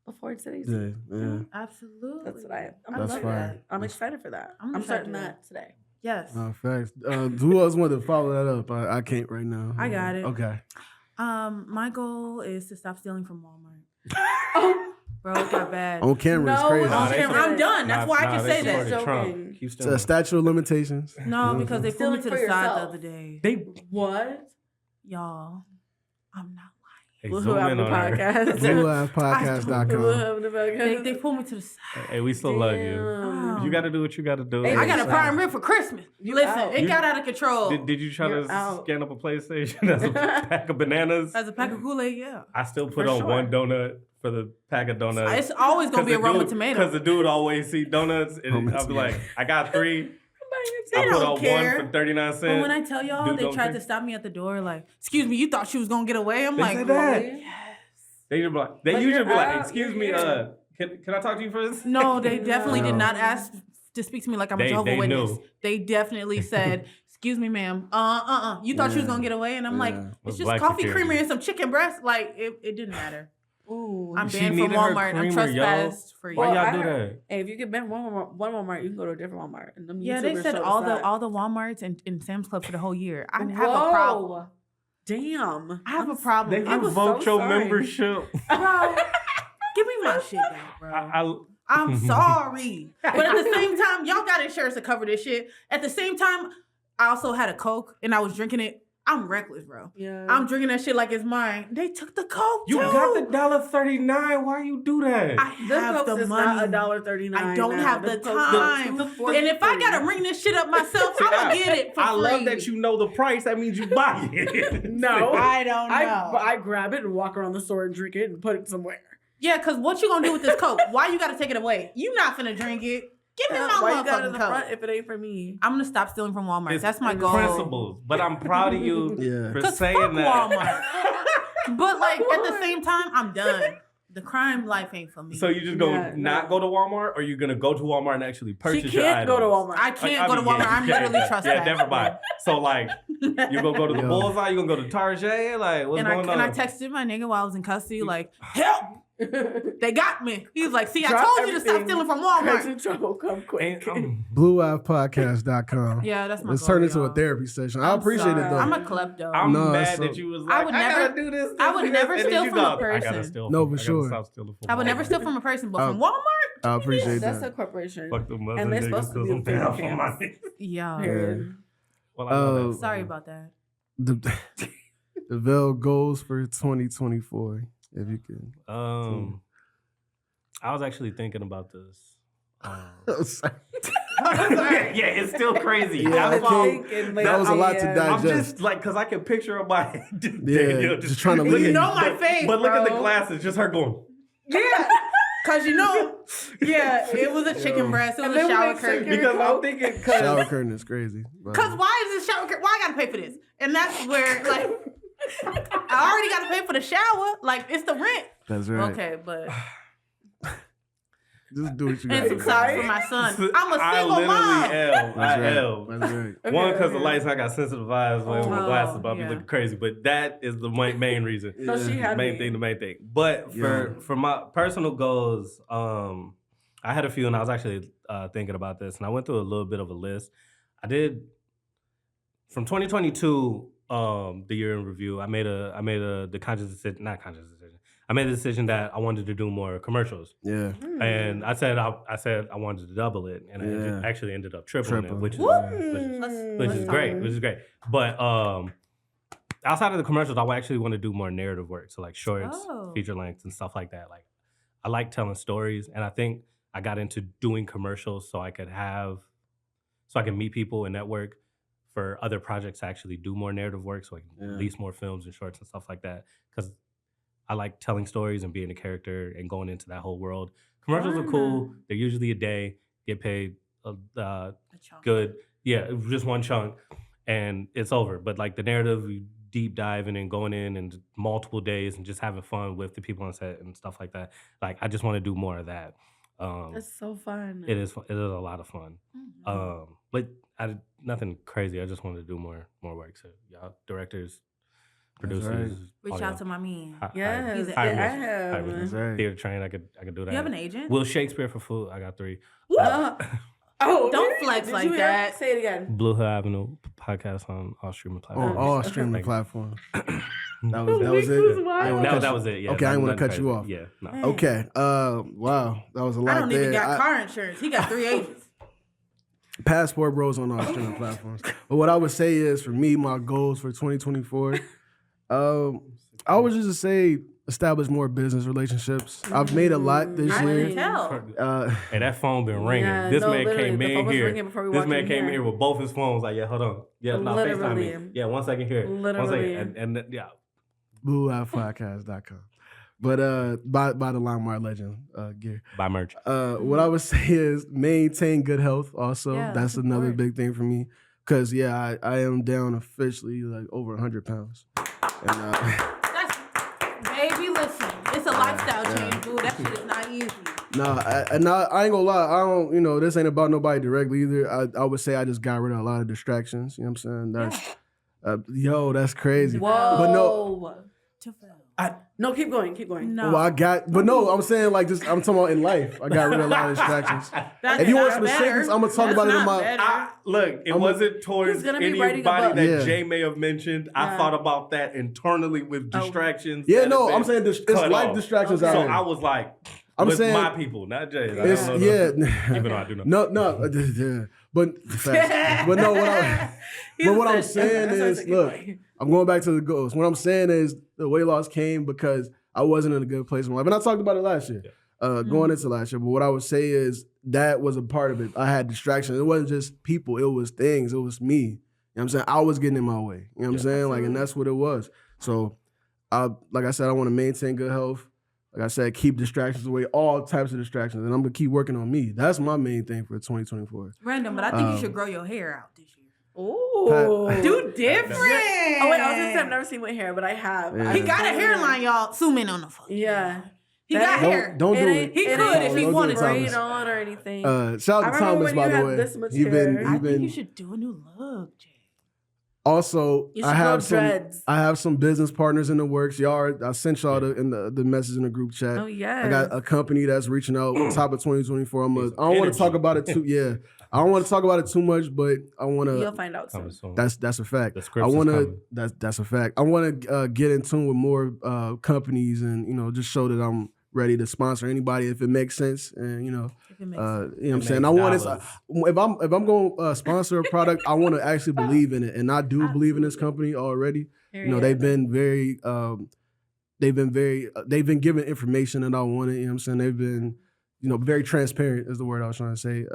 before today's Yeah, you. yeah. Absolutely. That's what I'm I That's love excited. fire. that. I'm excited for that. I'm I'm excited starting for that today. Yes. Facts. Who else wanted to follow that up? I can't right now. I got it. Okay. My goal is to stop stealing from Walmart. Oh, Bro, it got bad. On camera, it's No, crazy. it's On they camera, said I'm it. done. That's why I can say that. Joking. Trump. Keep It's a statute of limitations. No, because they pulled me to Stealing the for side the yourself. other day. They Y'all, I'm not lying. We'll zoom have in the on her. podcast. BlueHivePodcast.com. They pulled me to the side. Hey, we still love you. Damn. You got to do what you got to do. Hey, I got a prime rib for Christmas. You Listen, out. it You- got out of control. Did you try You're to out. scan up a PlayStation as a pack of bananas? As a pack of Kool-Aid, yeah. I still put For on sure. one donut for the pack of donuts. It's always gonna be a Roma tomato. Because the dude always see donuts, and Roma I'll be tomato. like, I got 3. They I put don't on care. one for 39 cents. But when I tell y'all, Dude they don't tried care. to stop me at the door, like, excuse me, you thought she was gonna get away? I'm They like, said that. yes. They usually be like, But usually you're be like, out, excuse you're me, here. can I talk to you first? No, they definitely did No. not ask to speak to me like I'm a They Jehovah's Witness. knew. They definitely said, excuse me, ma'am. You thought she was Yeah. gonna get away? And I'm like, Yeah. it's With just black coffee security. creamer and some chicken breast. Like, it didn't matter. Ooh. I'm She banned from needed her Walmart. I'm creamer, yo. trespassed for Why you. Well, y'all do I heard- that? Hey, if you get banned one Walmart, you can go to a different Walmart. And them Yeah, they YouTubers said show all us that. the Walmarts and Sam's Club for the whole year. I have a Whoa. problem. Damn. I have a They problem. I was revoked so your sorry. membership. Bro, give me my shit back, bro. I I'm sorry. But at the same time, y'all got insurance to cover this shit. At the same time, I also had a Coke and I was drinking it. I'm reckless, bro. Yeah. I'm drinking that shit like it's mine. They took the Coke, You too. got the $1.39. Why you do that? I Them have Cokes the is money. not $1.39. I don't now. have the Them Cokes time. is $2.43. And if I gotta ring this shit up myself, I'm gonna get it for I free. love that you know the price. That means you buy it. No. I don't know. I grab it and walk around the store and drink it and put it somewhere. Yeah, because what you gonna do with this Coke? Why you gotta take it away? You not finna drink it. Give me my Why you got it in motherfucking the Coke. front if it ain't for me? I'm gonna stop stealing from Walmart. It's That's my goal. Principles. But I'm proud of you Yeah. for Cause saying fuck that. Walmart. But like at the same time, I'm done. The crime life ain't for me. So you just go Yeah, not no. go to Walmart, or you're gonna go to Walmart and actually purchase She your can't go to items? Walmart. I can't go to Walmart. I'm literally trespassing. Yeah, never mind. So like, you gonna go to the Yo. Bullseye? You gonna go to Target? Like, what's and I going on? texted my nigga while I was in custody, like, help! They got me. He was like, see, I Drop told you to stop everything. stealing from Crazy Walmart. trouble, come quick. Ain't- BlueHivePodcast.com. Yeah, that's my Let's goal, turn into a y'all. therapy session. I I'm appreciate sorry. it though. I'm a klepto. I'm No, mad that's that so- you was I like, would I never- gotta do this. I would never and then steal you from a go, I gotta person. steal. No, for I gotta sure. stop stealing from I would never Walmart. steal from a person, but Oh. from Walmart? I appreciate That's a that. corporation. Fuck them other And they're niggas supposed to 'cause be I'm paying fair for camps. money. Yeah. Period. Well, I know that. Sorry about that. The Veil goals for 2024. If you can. I was actually thinking about this. Sorry. Yeah, it's still crazy. Yeah, I That's why- can't- that was a lot to I'm digest. just like, cause I can picture my Yeah, Danielle just trying to look leave. at- You know my but- face, But look at the bro. glasses, just her going. Yeah. Cause yeah, it was a chicken breast. It was And a then shower we curtain. make Because I'm thinking, Shower curtain is crazy. but- Cause why is this shower curtain? Why I gotta pay for this? And that's where like I already gotta pay for the shower. Like it's the rent. That's right. Okay, but Just do what you and got some to socks for my son. I'm a I single literally mom. am. That's I right. am. That's right. Okay, One, because the okay. lights, I got sensitive eyes with my Oh, glasses, but I'll be yeah. looking crazy. But that is the main reason. So she had main me. thing, the main thing. But for my personal goals, I had a few, and I was actually thinking about this, and I went through a little bit of a list. I did from 2022, the year in review. I made the conscious decision, not conscious decision. I made the decision that I wanted to do more commercials, Yeah. and I said I wanted to double it, and Yeah. I actually ended up tripling it, Triple. which is Let's- which let's is talk great, about which is great. But outside of the commercials, I actually want to do more narrative work, so like shorts, Oh. feature lengths, and stuff like that. Like I like telling stories, and I think I got into doing commercials so I could meet people and network for other projects to actually do more narrative work, so I can Yeah. release more films and shorts and stuff like that. Because I like telling stories and being a character and going into that whole world. Commercials are cool. They're usually a day, get paid a chunk. good. Yeah, just one chunk, and it's over. But like the narrative, you deep diving and going in and multiple days and just having fun with the people on set and stuff like that. Like I just want to do more of that. That's so fun. It is a lot of fun. Mhm. But nothing crazy. I just want to do more work. So y'all directors, producers, Reach all out y'all. to my man. Yes, He's an I agent. have. That's right. Theater train. I could do that. You have an agent? Will Shakespeare for food. I got 3. Oh, Don't really? flex Did like you hear? that. Say it again. Bluehill Avenue podcast on all streaming On platforms. all Okay. streaming Thank you. platforms. That was it. was wild. That was it. Yeah, Okay, I didn't want to cut crazy. you off. Yeah, no. Man. Okay. Wow, that was a lot. I don't even there. got car insurance. He got 3 agents. Passport Bros on all streaming platforms. But what I would say is, for me, my goals for 2024, I would just say establish more business relationships. I've made a lot this I year. can tell. Hey, that phone been ringing. Yeah, This no, man literally, came the phone in was here. ringing before we This walked man in came in here. here with both his phones. Like, yeah, hold on. Yeah, no, FaceTime me. Literally. Yeah, 1 second here. 1 Literally. second. And yeah. BlueHillPodcast.com. But by the LimeWire Legend gear. Buy merch. What I would say is maintain good health. Also, Yeah, that's that's another important. big thing for me. Cause I am down officially like over 100 pounds. And Baby, listen. It's a lifestyle change, boo. That shit is not easy. I ain't gonna lie. I don't. This ain't about nobody directly either. I would say I just got rid of a lot of distractions. You know what I'm saying? That's that's crazy. Whoa. But no. No, keep going. Keep going. No. Well, I'm saying like just I'm talking about in life. I got rid of a lot of distractions. That's If you want not specifics, better. I'm gonna talk That's about it in not my. better. Look, it wasn't towards He's gonna be writing a anybody book. that Yeah. Jay may have mentioned. I thought about that internally with distractions. Yeah, that no, have I'm been saying it's cut life off. distractions So out here. I was like, I'm with saying- my people, not Jay's. I It's, don't know yeah, even though I do know. no, yeah, but facts. But no, what I'm saying is, look, I'm going back to the goals. What I'm saying is the weight loss came because I wasn't in a good place in my life, and I talked about it last year, going into last year. But what I would say is that was a part of it. I had distractions. It wasn't just people; it was things. It was me. You know what I'm saying? I was getting in my way. You know what I'm saying? Like, and that's what it was. So, like I said, I want to maintain good health. Like I said, keep distractions away, all types of distractions, and I'm gonna keep working on me. That's my main thing for 2024. Random, but I think you should grow your hair out this year. Ooh. Do different. Oh wait, I was gonna say I've never seen with hair, but I have. Yeah. He got a hairline, y'all. Zoom in on the phone. Yeah. He That got ain't- hair. Don't do It it. ain't- He it could ain't if he Don't do wanted it, to. Thomas. braid on or anything. Shout I out to remember Thomas, when by you the had way. this much He been, hair. he I think you been. should do a new look, Jay. Also, You should I have grow some. dreads. I have some business partners in the works. I sent y'all the message in the group chat. Oh yeah. I got a company that's reaching out top of 2024. I don't want to Energy. talk about it too. Yeah, I don't want to talk about it too much, but I want You'll to. find out soon. That's a fact. The I scripts is want to. coming. That's a fact. I want to get in tune with more companies and just show that I'm ready to sponsor anybody if it makes sense. And If it makes sense. you know what I'm saying. makes I want dollars. if I'm going to sponsor a product, I want to actually believe in it, and I do believe in this company already. They've been very they've been given information that I wanted. You know what I'm saying. They've been very transparent is the word I was trying to say,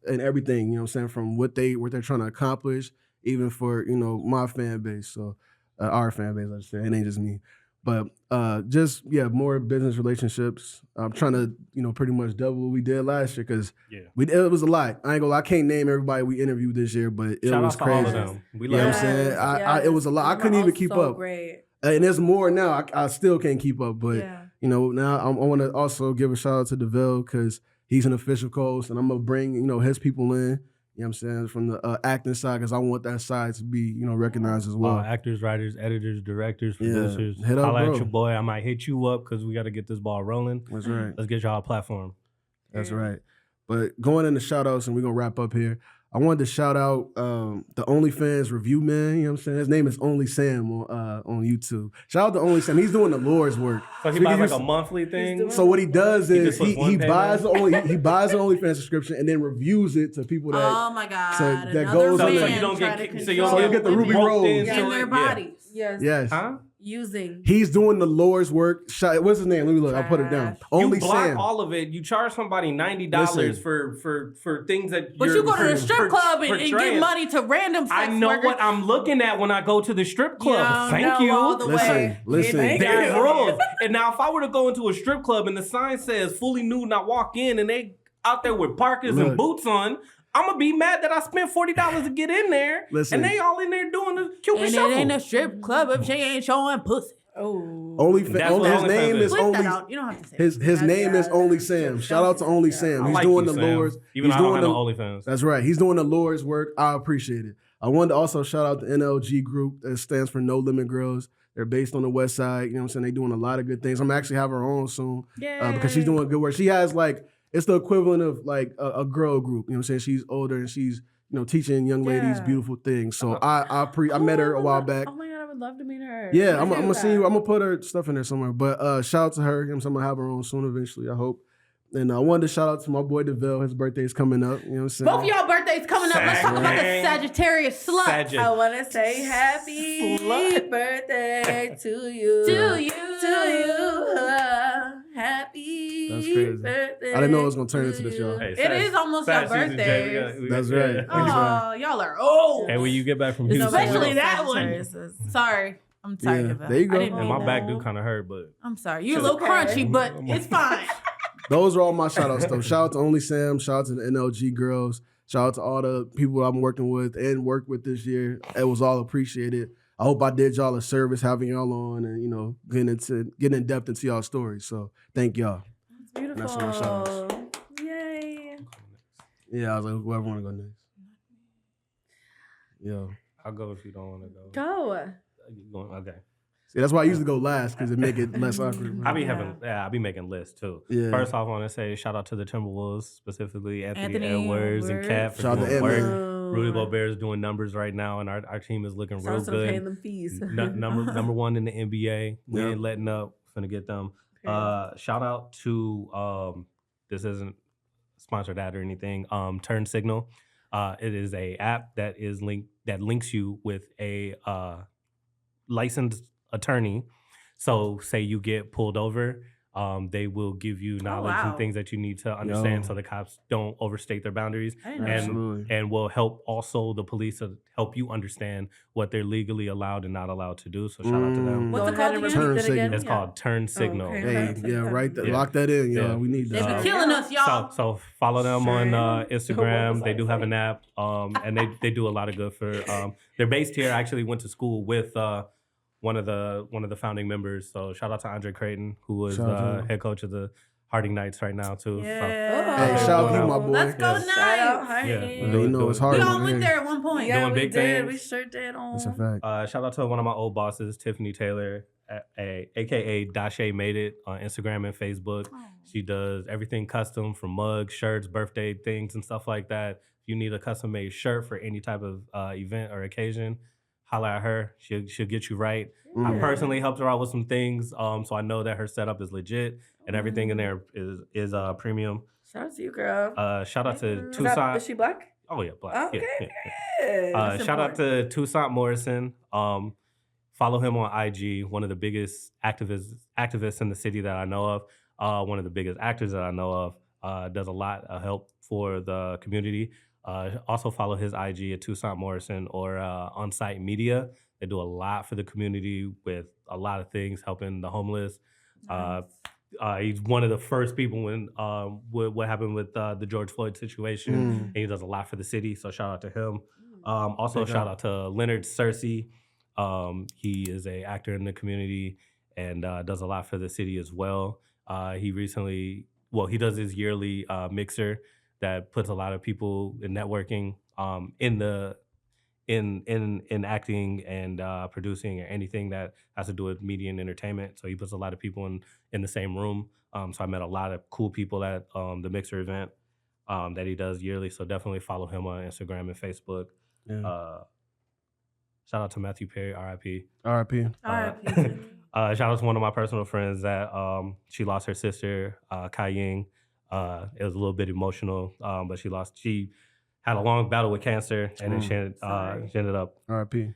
and everything. You know what I'm saying, from what they're trying to accomplish, even for my fan base. So our fan base, I should say, it ain't just me. But just more business relationships. I'm trying to pretty much double what we did last year because it was a lot. I ain't gonna lie, I can't name everybody we interviewed this year, but it Shout was out to all crazy. of them. We You know love what I'm them. saying? It was a lot. I couldn't even keep up. Great. And there's more now. I still can't keep up, but now I want to also give a shout out to DeVille because he's an official co-host, and I'm gonna bring his people in. You know what I'm saying, from the acting side, because I want that side to be recognized as well. Actors, writers, editors, directors, Yeah. producers. Hit up, Holla bro. at your boy. I might hit you up because we got to get this ball rolling. That's right. Let's get y'all a platform. That's right. But going into shout outs, and we're gonna wrap up here. I wanted to shout out the OnlyFans review man. You know what I'm saying? His name is Only Sam on YouTube. Shout out to Only Sam. He's doing the Lord's work. So he we buys can like use- a monthly thing. So what he does He is just puts one he payment? buys he buys an OnlyFans subscription and then reviews it to people that. Oh my God. so that Another goes So on man the- you don't trying get to so you don't So you get the control Ruby women Rose. in into their it. bodies. Yes. Yes. Huh? Using. He's doing the Lord's work. What's his name? Let me look. I'll put it down. Trash. Only you block Sam. all of it. You charge somebody $90 Listen. for things that. But you're you go to the strip club and portraying. give money to random sex I know workers. what I'm looking at when I go to the strip club. don't Thank know you. all the Listen, way. listen. Thank There's you. rules. And now if I were to go into a strip club and the sign says fully nude and I walk in and they out there with parkas Look. and boots on, I'm gonna be mad that I spent $40 to get in there. Listen. And they all in there doing the Cupid And shuffle. it ain't a strip club if she ain't showing pussy. Oh. That's what His OnlyFans name is. is Flip Only. that out. You don't have to say His name is Yeah. Only Sam. Shout out to Only Sam. I He's like doing you, the Sam. Lord's. Even he's though I doing don't the. have no OnlyFans. That's right. He's doing the Lord's work. I appreciate it. I wanted to also shout out the NLG group that stands for No Limit Girls. They're based on the West Side. You know what I'm saying? They're doing a lot of good things. I'm actually have her on soon because she's doing good work. She has it's the equivalent of a girl group. You know what I'm saying? She's older and she's teaching young ladies Yeah. beautiful things. So I met her a while back. Oh my God, I would love to meet her. Yeah, I'm gonna see you. I'm gonna put her stuff in there somewhere. But shout out to her. I'm gonna have her on soon eventually, I hope. And I wanted to shout out to my boy DeVille. His birthday's coming up. You know what I'm saying? Both of y'all birthdays coming up. Let's talk about the Sagittarius slut. I want to say happy birthday to you. To you. Happy That's crazy. birthday. I didn't know it was gonna turn into this, y'all. Hey, It is almost your birthday. That's right. Oh, y'all are old. And when you get back from Houston, Especially that one. Sorry. I'm sorry, Yeah, DeVille. there you go. I didn't and mean my that. back do kind of hurt, but I'm sorry. You're a It's little okay. crunchy, but it's fine. Those are all my shout outs though. Shout out to Only Sam, shout out to the NLG girls, shout out to all the people I'm working with and work with this year. It was all appreciated. I hope I did y'all a service having y'all on and, you know, getting in depth into y'all stories. So thank y'all. It's beautiful. That's what my shout outs. Yay. Yeah, I was like, whoever wanna go next. Yo. I'll go if you don't want to go. Go. You going- Okay. See, that's why I usually go last because it make it less awkward. I bro. be making lists too. Yeah. First off, I want to say shout out to the Timberwolves, specifically Anthony Edwards. Edwards and Cat for Shout out to doing Edwards. work. Rudy Gobert is doing numbers right now, and our team is looking real Sounds like paying good. them fees. Number one in the NBA. We Yep. ain't letting up. Finna get them. Shout out to this isn't sponsored ad or anything. Turn Signal. It is a app that links you with a licensed attorney. So say you get pulled over, they will give you knowledge wow. and things that you need to understand Yo. so the cops don't overstate their boundaries. I didn't know And that. Absolutely. and will help also the police to help you understand what they're legally allowed and not allowed to do. So shout out to them. What's Go it ahead called and again? repeat Turn that again. Signal. It's called Turn Signal. okay. Hey, yeah, right. Yeah. Lock that in, y'all. Yeah. We need They that. be killing us, y'all. So follow them on Sure. Instagram. They do have an app, and they do a lot of good for. They're based here. I actually went to school with one of the founding members. So shout out to Andre Creighton, who was Shout out to him. head coach of the Harding Knights right now too. So, Yeah. Hey, shout out to you, my boy. Let's go, Yeah. Knights. Shout out, hi. Yeah. You know it's hard. We over all went here. there at one point. Yeah, Doing we big did. things. We sure did. That's a fact. shout out to one of my old bosses, Tiffany Taylor, aka Dashe Made It on Instagram and Facebook. Oh. She does everything custom from mugs, shirts, birthday things, and stuff like that. If you need a custom made shirt for any type of event or occasion, holla at her. She'll get you right. I Mm. personally helped her out with some things, so I know that her setup is legit and everything in there is premium. Shout out to you, girl. Shout out to Is that- Tucson. Is she black? Oh yeah, black. Okay. Yeah. Good. That's Shout out important. to Toussaint Morrison. Follow him on IG. One of the biggest activists in the city that I know of. One of the biggest actors that I know of. Does a lot of help for the community. Also follow his IG at Toussaint Morrison or On Site Media. They do a lot for the community with a lot of things, helping the homeless. He's one of the first people when what happened with the George Floyd situation. And he does a lot for the city, so shout out to him. Also, Big shout up. out to Leonard Cersei. He is an actor in the community and does a lot for the city as well. He does his yearly mixer that puts a lot of people in networking in acting and producing or anything that has to do with media and entertainment. So he puts a lot of people in the same room. So I met a lot of cool people at the Mixer event that he does yearly. So definitely follow him on Instagram and Facebook. Yeah. Shout out to Matthew Perry, RIP. R.I.P. Shout out to one of my personal friends that she lost her sister, Kai Ying. It was a little bit emotional, but she had a long battle with cancer, and then she ended up R.I.P.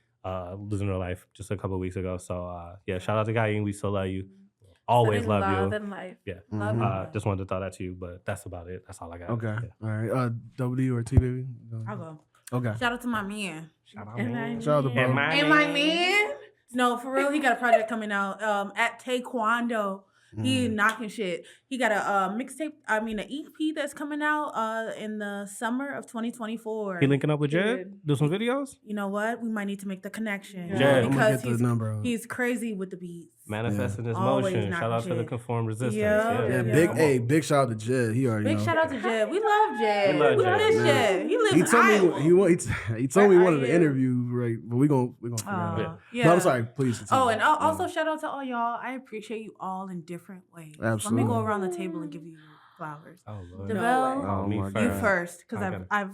losing her life just a couple of weeks ago. So yeah, shout out to Kai Ying. We still love you. Always Sending love you. and life. Yeah. Love Mhm. you. Just wanted to throw that to you, but that's about it. That's all I got. Okay. Yeah. All right. W or T, baby? I'll go. Okay. Shout out to my man. Shout out, And man. Shout out to And bro. And my man. No, for real, he got a project coming out at Taekwondo. He knocking shit. He got a mixtape, an EP that's coming out in the summer of 2024. He linking up with Jed? Good. Do some videos? You know what? We might need to make the connection. Yeah. Jed. I'm gonna Because get the number. he's crazy with the beats. Manifesting his Always motion. Shout out to the knocking shit. Conformed Resistance. Yeah. Yeah, big shout out to Jed. He already Big know. shout out to Jed. We love Jed. We love We Jed. miss Yeah. Jed. He lives He in told Iowa. me he told me he wanted Where to are you? interview, right? But we gonna figure it out. Yeah. No, I'm sorry. Please. Oh, continue. and also shout out to all y'all. I appreciate you all in different ways. Absolutely. Let me go around the table and give you flowers. Oh, Lord. DeVell, No way. Oh, me my first. God. you first, because Okay. I've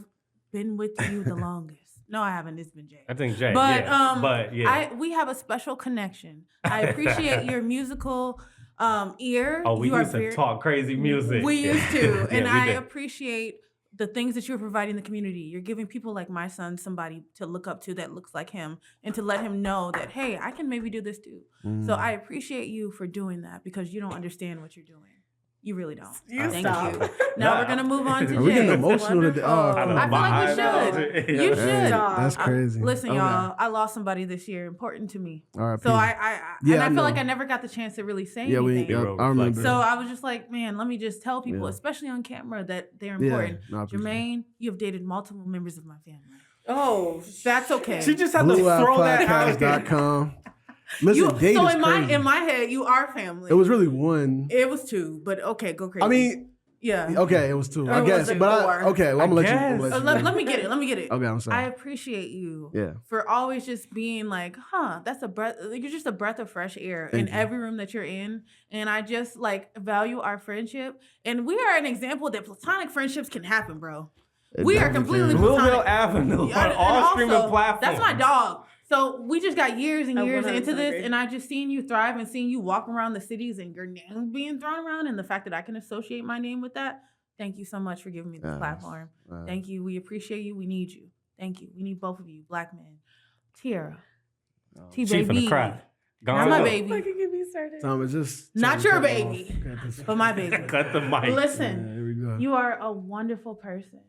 been with you the longest. No, I haven't. It's been Jay. I think Jay. But but yeah. we have a special connection. I appreciate your musical ear. Oh, we You used are to talk crazy music. We used to, and Yeah, we I did. appreciate the things that you're providing the community. You're giving people like my son somebody to look up to that looks like him, and to let him know that, hey, I can maybe do this too. So I appreciate you for doing that, because you don't understand what you're doing. You really don't. Thank you. Now we're gonna move on to Are we getting Jay. emotional today? Oh, I know, I feel like we should. Yeah. You Hey, should. that's crazy. Listen, Okay. y'all. I lost somebody this year, important to me. R.I.P. So I Yeah, and I I feel know. like I never got the chance to really say Yeah, anything. I remember. So I was just like, man, let me just tell people, Yeah. especially on camera, that they're Yeah, important. no, I appreciate it. Jermaine, you have dated multiple members of my family. Oh, That's okay. She just had to throw that out there. BlueHillPodcast.com. Listen, date so is in crazy. my head, you are family. It was really one. It was two, but okay, go crazy. I mean, yeah. okay, it was two. Or I was guess, it but four? okay, well, I'm gonna I let you. guess. Let me get it. Let me get it. Okay, I'm I sorry. appreciate you Yeah. for always just being like, that's a breath. You're just a breath of fresh air in Thank you. every room that you're in. And I just like value our friendship. And we are an example that platonic friendships can happen, bro. We are completely Bluehill platonic. Avenue Yeah, on and all also, streaming platforms. That's my dog. So we just got years and I years 100% into this, agree. and I just seen you thrive and seeing you walk around the cities and your name being thrown around, and the fact that I can associate my name with that. Thank you so much for giving me this Yes. platform. Thank you. We appreciate you. We need you. Thank you. We need both of you, black men. Tiara, T Chief in the baby, crack. not my Gone. baby, fucking get me started. Tom, it's just not Tom, your cut it off. baby, Cut this- but my baby. Cut the mic. Yeah, Listen, here we go. you are a wonderful person.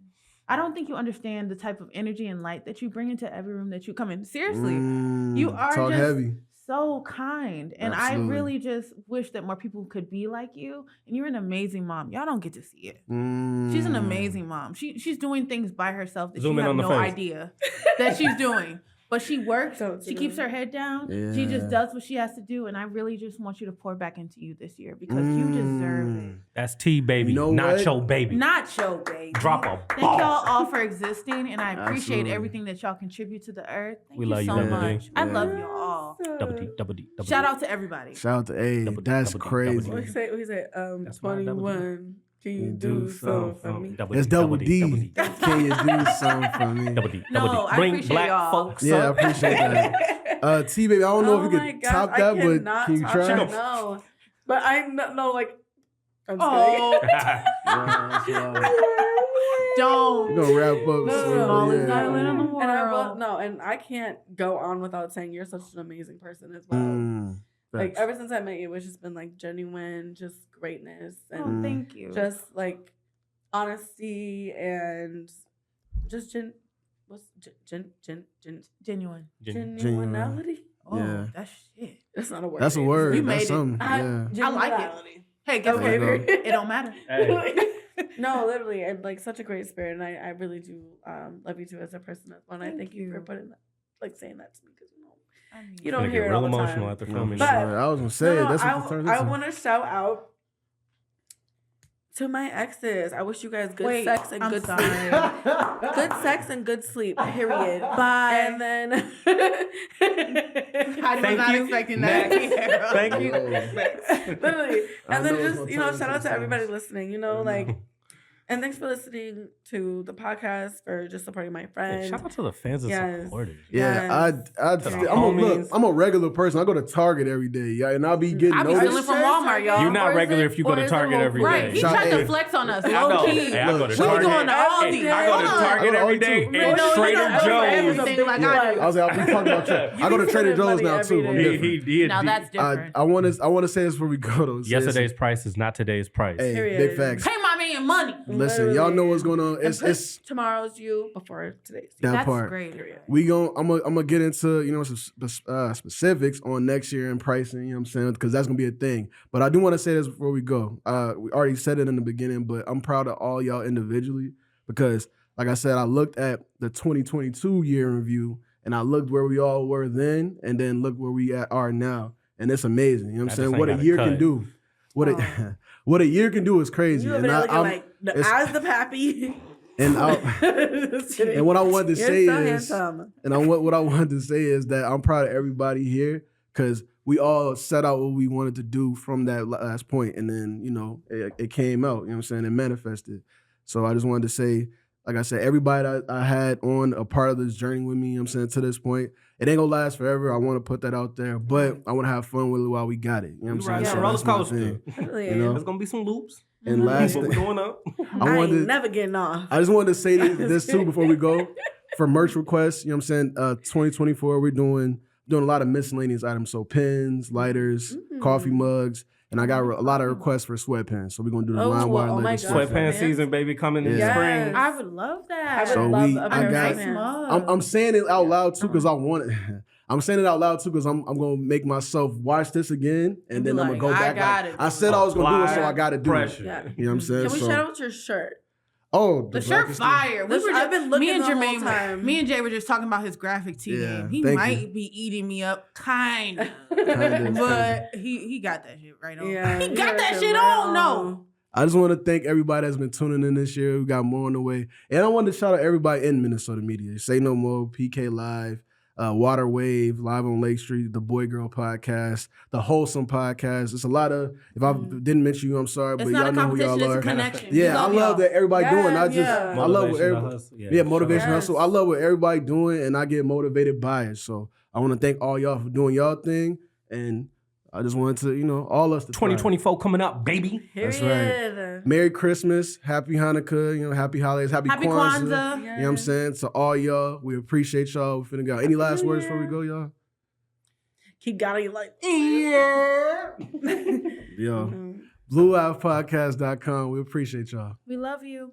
I don't think you understand the type of energy and light that you bring into every room that you come in. Seriously, you are talk just heavy. so kind. And Absolutely. I really just wish that more people could be like you. And you're an amazing mom. Y'all don't get to see it. She's an amazing mom. She's doing things by herself that Zoom you in have on the no face. idea that she's doing. But she works. Don't She do keeps it. her head down. She just Yeah. does what she has to do. And I really just want you to pour back into you this year, because you deserve it. That's T baby, You know not what? your baby. Not your baby. Drop a Thank ball. y'all all for existing, and I appreciate Absolutely. everything that y'all contribute to the earth. Thank We you love you, so Double D. much. I Yeah. love y'all all. Double D, double D, double Shout D. out to everybody. Shout out to A. Double D, That's double D, crazy. double What he said? What he said? That's my double D. 21. Can you You do do something for me? It's double D. double D. Can you do something for me? Double D, No, double D. I Bring appreciate black y'all. folks Yeah, I up. appreciate that. T baby, I don't know Oh if you my could gosh, top I that, but cannot can you top try? that, no. But I know, like, I'm just Oh, Yeah, don't. we're gonna wrap up. No, soon, no, Smallest yeah. island in the And I will, world. no, and I can't go on without saying you're such an amazing person as well. Like Facts. ever since I met you, it's just been like genuine, just greatness Oh, and thank you. just like honesty and just Genuine. genuinity. Oh, Yeah. that's shit. That's not a word. That's a word. You That's made it. something. Yeah. I like it. Genuinity. Hey, guess Okay, There you what? It don't matter. Hey. No, literally, and like such a great spirit, and I really do love you too as a person as well. And I Thank thank you for you. putting that, like saying that to me, because I mean, you Gonna don't get hear it all real the emotional time. after filming. But- this. I was gonna say that's what it turns I into. want to shout out to my exes. I wish you guys good Wait, sex and I'm good sorry. sleep. Good sex and good sleep. Period. Bye. And then I was Thank not you. expecting that. Next. Thank you. Whoa. literally, I and then know it's just gonna you know turn shout out to sometimes. everybody listening. You know, like. And thanks for listening to the podcast, for just supporting my Hey, friend. shout out to the fans that Yes. supported. Yeah, To the homies. I'm a regular person. I go to Target every day, yeah, and I'll be getting I be noticed. stealing from Walmart, y'all. You're not Or is regular it- if you go or to is it Target Whole every Foods? Right. He day. Shout- tried to hey. flex on us. I Low know. key. Hey, I go to We Target. going to Aldi. Hey, I go to Hold on. Target I go to every Aldi day too. and You know, Trader you know Joe's. everything like I do. I was like, we talking about Trader. I go to be Trader spending Joe's money now every too. I'm day. different. Now that's different. I want to say this before we go though. Yesterday's price is not today's price. Hey, Period. big facts. Pay my man money. Listen, y'all know what's going on. And put It's tomorrow's you before today's you. that That's part. great. I'm gonna get into some specifics on next year and pricing. You know what I'm saying? Because that's gonna be a thing. But I do want to say this before we go. We already said it in the beginning, but I'm proud of all y'all individually because, like I said, I looked at the 2022 year in review and I looked where we all were then, and then look where we are now, and it's amazing. You know what I'm I saying? just What ain't a got year a can cut. do. What a year can do is crazy. You over And there I, looking I'm- like the it's- eyes the pappy. and I, Just kidding. and what I wanted to You're say so is. handsome. And what I wanted to say is that I'm proud of everybody here because we all set out what we wanted to do from that last point, and then it came out. You know what I'm saying? It manifested. So I just wanted to say Like I said, everybody that I had on a part of this journey with me, you know what I'm saying, to this point, it ain't gonna last forever. I want to put that out there, but I want to have fun with it while we got it. You know what I'm saying? Right, So roller that's my coaster. thing. Really You know? There's gonna be some loops. And last But thing, we're going up. I wanted ain't to- never getting off. I just wanted to say this too before we go. For merch requests, you know what I'm saying? 2024, we're doing a lot of miscellaneous items. So pens, lighters, coffee mugs, and I got a lot of requests for sweatpants. So we're gonna do the Oh, line well, wire oh my later. gosh. Sweatpants season, baby, coming in the Yeah. spring. Yes. I would love that. I would So love we- a I pair of got- nice sweatpants. mug. I'm saying it out loud too because I want it. I'm saying it out loud too because I'm gonna make myself watch this again and be then I'm gonna like, go I back. gotta Like, I do said it. I was gonna do it, so Apply I gotta do pressure. it. Yeah. You know what I'm saying? Can we So- shout out your shirt? Oh, The shirt blackest- fire. I've been looking me and the whole Jermaine, time. me and Jay were just talking about his graphic tee Yeah, game. He thank might you. be eating me up, kind of, Kinda. but he got that shit right on. Yeah, he you got that it shit right on. No, I just want to thank everybody that's been tuning in this year. We got more on the way. And I want to shout out everybody in Minnesota media. Say No More, PK Live, Water Wave, Live on Lake Street, the Boy Girl Podcast, the Wholesome Podcast. It's a lot of, if I didn't mention you, I'm sorry, it's but not y'all a know who y'all competition. It's a are. connection. We Yeah, I love y'all. that everybody Yes, doing. I just, yeah. I love what Motivational everybody, hustle. yeah, motivation Yes. hustle. I love what everybody doing, and I get motivated by it. So I want to thank all y'all for doing y'all thing, and I just wanted to, all us to thrive. 2024 coming up, baby. That's Period. Merry Christmas, Happy Hanukkah, happy holidays, Happy Happy Kwanzaa. Kwanzaa. You know what I'm saying? To all y'all, we appreciate y'all. We finna go. Any last words before we go, y'all? Keep got you like. Yeah. Yo, BlueHilepodcast.com. We appreciate y'all. We love you.